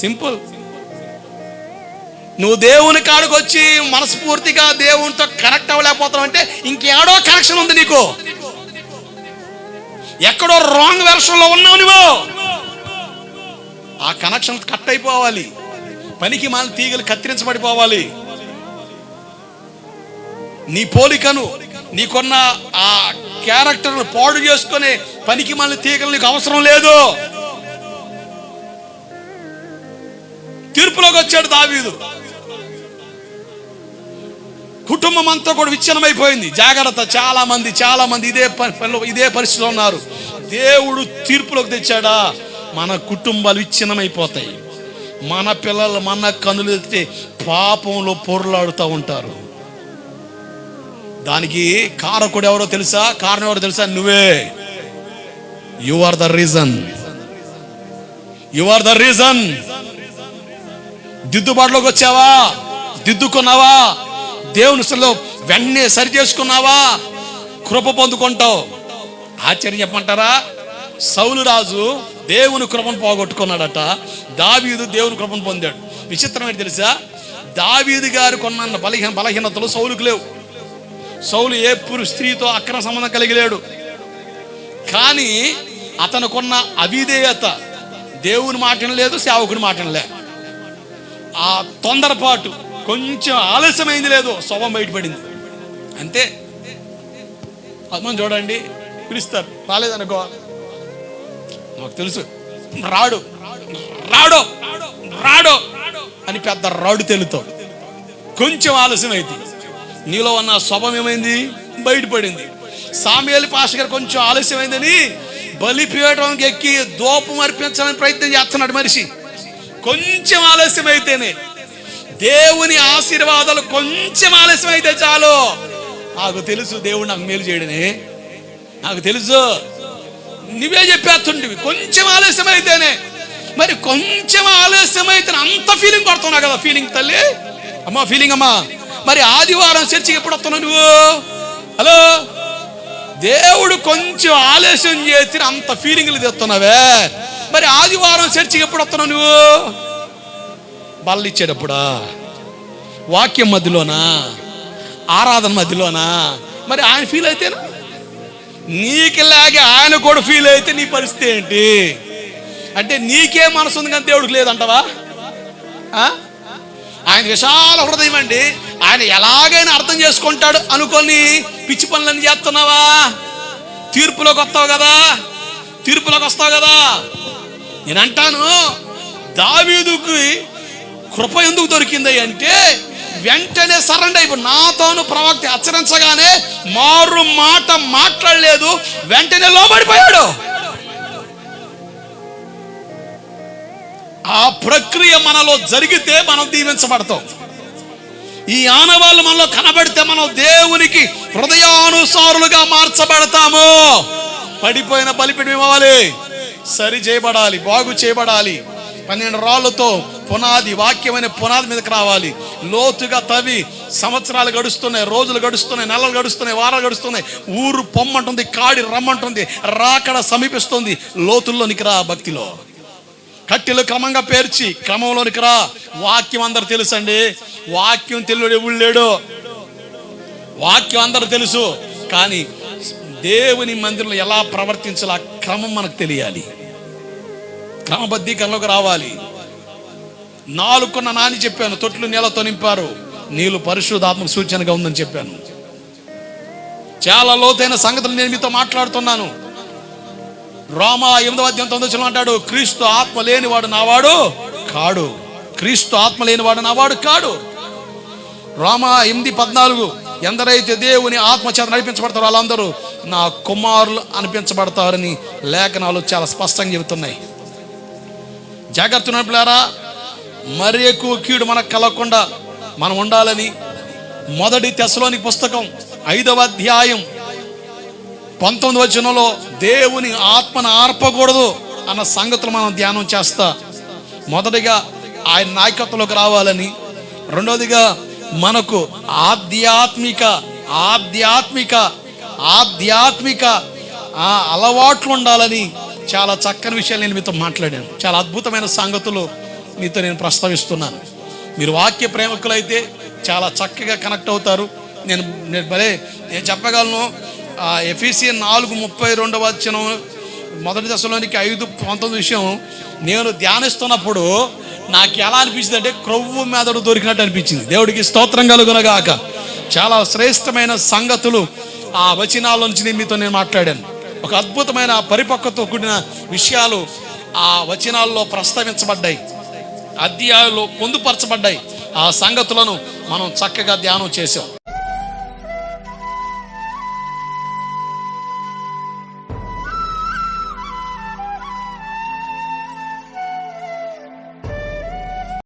simple. నువ్వు దేవుని కాడికి వచ్చి మనస్ఫూర్తిగా దేవునితో కనెక్ట్ అవ్వలేకపోతావు అంటే ఇంకేడో కనెక్షన్ ఉంది నీకు. ఎక్కడో రాంగ్ వెర్షన్లో ఉన్నావు నువ్వు. ఆ కనెక్షన్ కట్ అయిపోవాలి, పనికి మాలిన తీగలు కత్తిరించబడిపోవాలి. నీ పోలికను, నీకున్న ఆ క్యారెక్టర్ను పాడు చేసుకునే పనికి మాలిన తీగలు నీకు అవసరం లేదు. తీర్పులోకి వచ్చాడు దావీదు. కుటుంబం అంతా కూడా విచ్ఛిన్నమైపోయింది. జాగ్రత్త, చాలా మంది ఇదే పరిస్థితిలో ఉన్నారు. దేవుడు తీర్పులోకి తెచ్చాడా, మన కుటుంబాలు విచ్ఛిన్నమైపోతాయి. మన పిల్లలు మన కనులు ఎత్తి పాపంలో పొరలాడుతూ ఉంటారు. దానికి కారణం ఎవరో తెలుసా? నువ్వే. You are the reason. దిద్దుబాటులోకి వచ్చావా? దిద్దుకున్నావా? దేవుని సన్నిధిలో వెంటనే సరి చేసుకున్నావా? కృప పొందుకుంటావు. ఆశ్చర్యం చెప్పమంటారా? సౌలు రాజు దేవుని కృపను పోగొట్టుకున్నాడట, దావీదు దేవుని కృపను పొందాడు. విచిత్రం ఏంటి తెలుసా? దావీదు గారు కొన్న బలహీనతలు సౌలుకు లేవు. సౌలు ఏ స్త్రీతో అక్రమ సంబంధం కలిగిలేడు. కానీ అతనుకున్న అవిధేయత, దేవుని మాటను లేదు, సేవకుని మాటను లేదు. ఆ తొందరపాటు, కొంచెం ఆలస్యమైంది లేదు, స్వభావం బయటపడింది అంతే. మనం చూడండి, పిలుస్తారు, రాలేదనుకో, నాకు తెలుసు, రాడు అని పెద్ద రాడు తెలుతావు. కొంచెం ఆలస్యం అయితే నీలో ఉన్న స్వభావం ఏమైంది? బయటపడింది. సామ్యూయేలు పాస్టర్ గారు కొంచెం ఆలస్యమైందని బలిపీఠంకి ఎక్కి దూపం అర్పించాలని ప్రయత్నం చేస్తున్నాడు మనిషి. కొంచెం ఆలస్యం అయితేనే దేవుని ఆశీర్వాదాలు, కొంచెం ఆలస్యం అయితే చాలు. నాకు తెలుసు దేవుడు నాకు మేలు చేయడనే, నాకు తెలుసు, నువ్వే చెప్పేస్తుంటివి కొంచెం ఆలస్యం అయితేనే. మరి కొంచెం ఆలస్యం అయితే అంత ఫీలింగ్ పడుతున్నావు కదా. ఫీలింగ్ తల్లి, అమ్మా ఫీలింగ్ అమ్మా. మరి ఆదివారం చర్చికి ఎప్పుడు వస్తున్నావు నువ్వు? హలో, దేవుడు కొంచెం ఆలస్యం చేసి అంత ఫీలింగ్లు తెస్తున్నావే, మరి ఆదివారం చర్చికి ఎప్పుడు వస్తున్నావు నువ్వు? బల్ల ఇచ్చేటప్పుడా, వాక్యం మధ్యలోనా, ఆరాధన మధ్యలోనా? మరి ఆయన ఫీల్ అయితేనా? నీకులాగే ఆయన కూడా ఫీల్ అయితే నీ పరిస్థితి ఏంటి? అంటే నీకే మనసు ఉంది కానీ దేవుడికి లేదంటవా? ఆయన విశాల హృదయం అండి, ఆయన ఎలాగైనా అర్థం చేసుకుంటాడు అనుకొని పిచ్చి పనులన్నీ చేస్తున్నావా? తీర్పులోకి వస్తావు కదా. నేను అంటాను, దావీదుకి కృప ఎందుకు దొరికింది అంటే వెంటనే సరెండర్ అయిపోయి, నాతోను ప్రవక్త హెచ్చరించగానే మారు మాట మాట్లాడలేదు, వెంటనే లోబడిపోయాడు. ఆ ప్రక్రియ మనలో జరిగితే మనం దీవించబడతాం. ఈ ఆనవాళ్ళు మనలో కనబడితే మనం దేవునికి హృదయానుసారులుగా మార్చబడతాము. పడిపోయిన బలిపీఠం ఇవ్వాలి, సరి చేయబడాలి, బాగు చేయబడాలి. 12 రాళ్లతో పునాది, వాక్యమైన పునాది మీదకి రావాలి. లోతుగా తవ్వి సంవత్సరాలు గడుస్తున్నాయి, రోజులు గడుస్తున్నాయి, నెలలు గడుస్తున్నాయి, వారాలు గడుస్తున్నాయి. ఊరు పొమ్మంటుంది, కాడి రమ్మంటుంది, రాకడ సమీపిస్తుంది. లోతుల్లోనికి రా, భక్తిలో కట్టెలు క్రమంగా పేర్చి క్రమంలోనికి రా. వాక్యం అందరు తెలుసు అండి, వాక్యం తెలియడు ఎవడు లేడు. వాక్యం అందరు తెలుసు, కానీ దేవుని మందిరంలో ఎలా ప్రవర్తించాలి ఆ క్రమం మనకు తెలియాలి. క్రమబద్ధీకరణలోకి రావాలి. 4 నాని చెప్పాను, తొట్లు నీళ్ళతో నింపారు, నీళ్ళు పరిశుద్ధాత్మ సూచనగా ఉందని చెప్పాను. చాలా లోతైన సంగతులు నేను మీతో మాట్లాడుతున్నాను. రోమా 8:9 అంటాడు, క్రీస్తు ఆత్మ లేనివాడు నావాడు కాడు. క్రీస్తు ఆత్మ లేనివాడు నావాడు కాడు. రోమా 8:14 ఎందరైతే దేవుని ఆత్మ చేత నడిపించబడతారో వాళ్ళందరూ నా కుమారులు అనిపించబడతారని లేఖనాలు చాలా స్పష్టంగా చెబుతున్నాయి. జాగ్రత్త నడుపులారా, మరి ఎక్కువ కీడు మనకు కలగకుండా మనం ఉండాలని 1 తెస్సలోనిక పుస్తకం 5వ అధ్యాయం 19 దేవుని ఆత్మను ఆర్పకూడదు అన్న సంగతులు మనం ధ్యానం చేస్తా. మొదటిగా ఆయన నాయకత్వంలోకి రావాలని, రెండోదిగా మనకు ఆధ్యాత్మిక అలవాట్లు ఉండాలని చాలా చక్కని విషయాలు నేను మీతో మాట్లాడాను. చాలా అద్భుతమైన సంగతులు మీతో నేను ప్రస్తావిస్తున్నాను. మీరు వాక్య ప్రేమికులైతే చాలా చక్కగా కనెక్ట్ అవుతారు. నేను చెప్పగలను, ఎఫెసీయులు 4:32 మొదటి దశలోనికి 5:19 విషయం నేను ధ్యానిస్తున్నప్పుడు నాకు ఎలా అనిపించింది అంటే క్రొవ్వు మెదడు దొరికినట్టు అనిపించింది. దేవుడికి స్తోత్రం కలుగునగాక. చాలా శ్రేష్టమైన సంగతులు ఆ వచనాల నుంచి మీతో నేను మాట్లాడాను. ఒక అద్భుతమైన పరిపక్వతతో కూడిన విషయాలు ఆ వచనాల్లో ప్రస్తావించబడ్డాయి, అధ్యాయాల్లో పొందుపరచబడ్డాయి. ఆ సంగతులను మనం చక్కగా ధ్యానం చేసాం.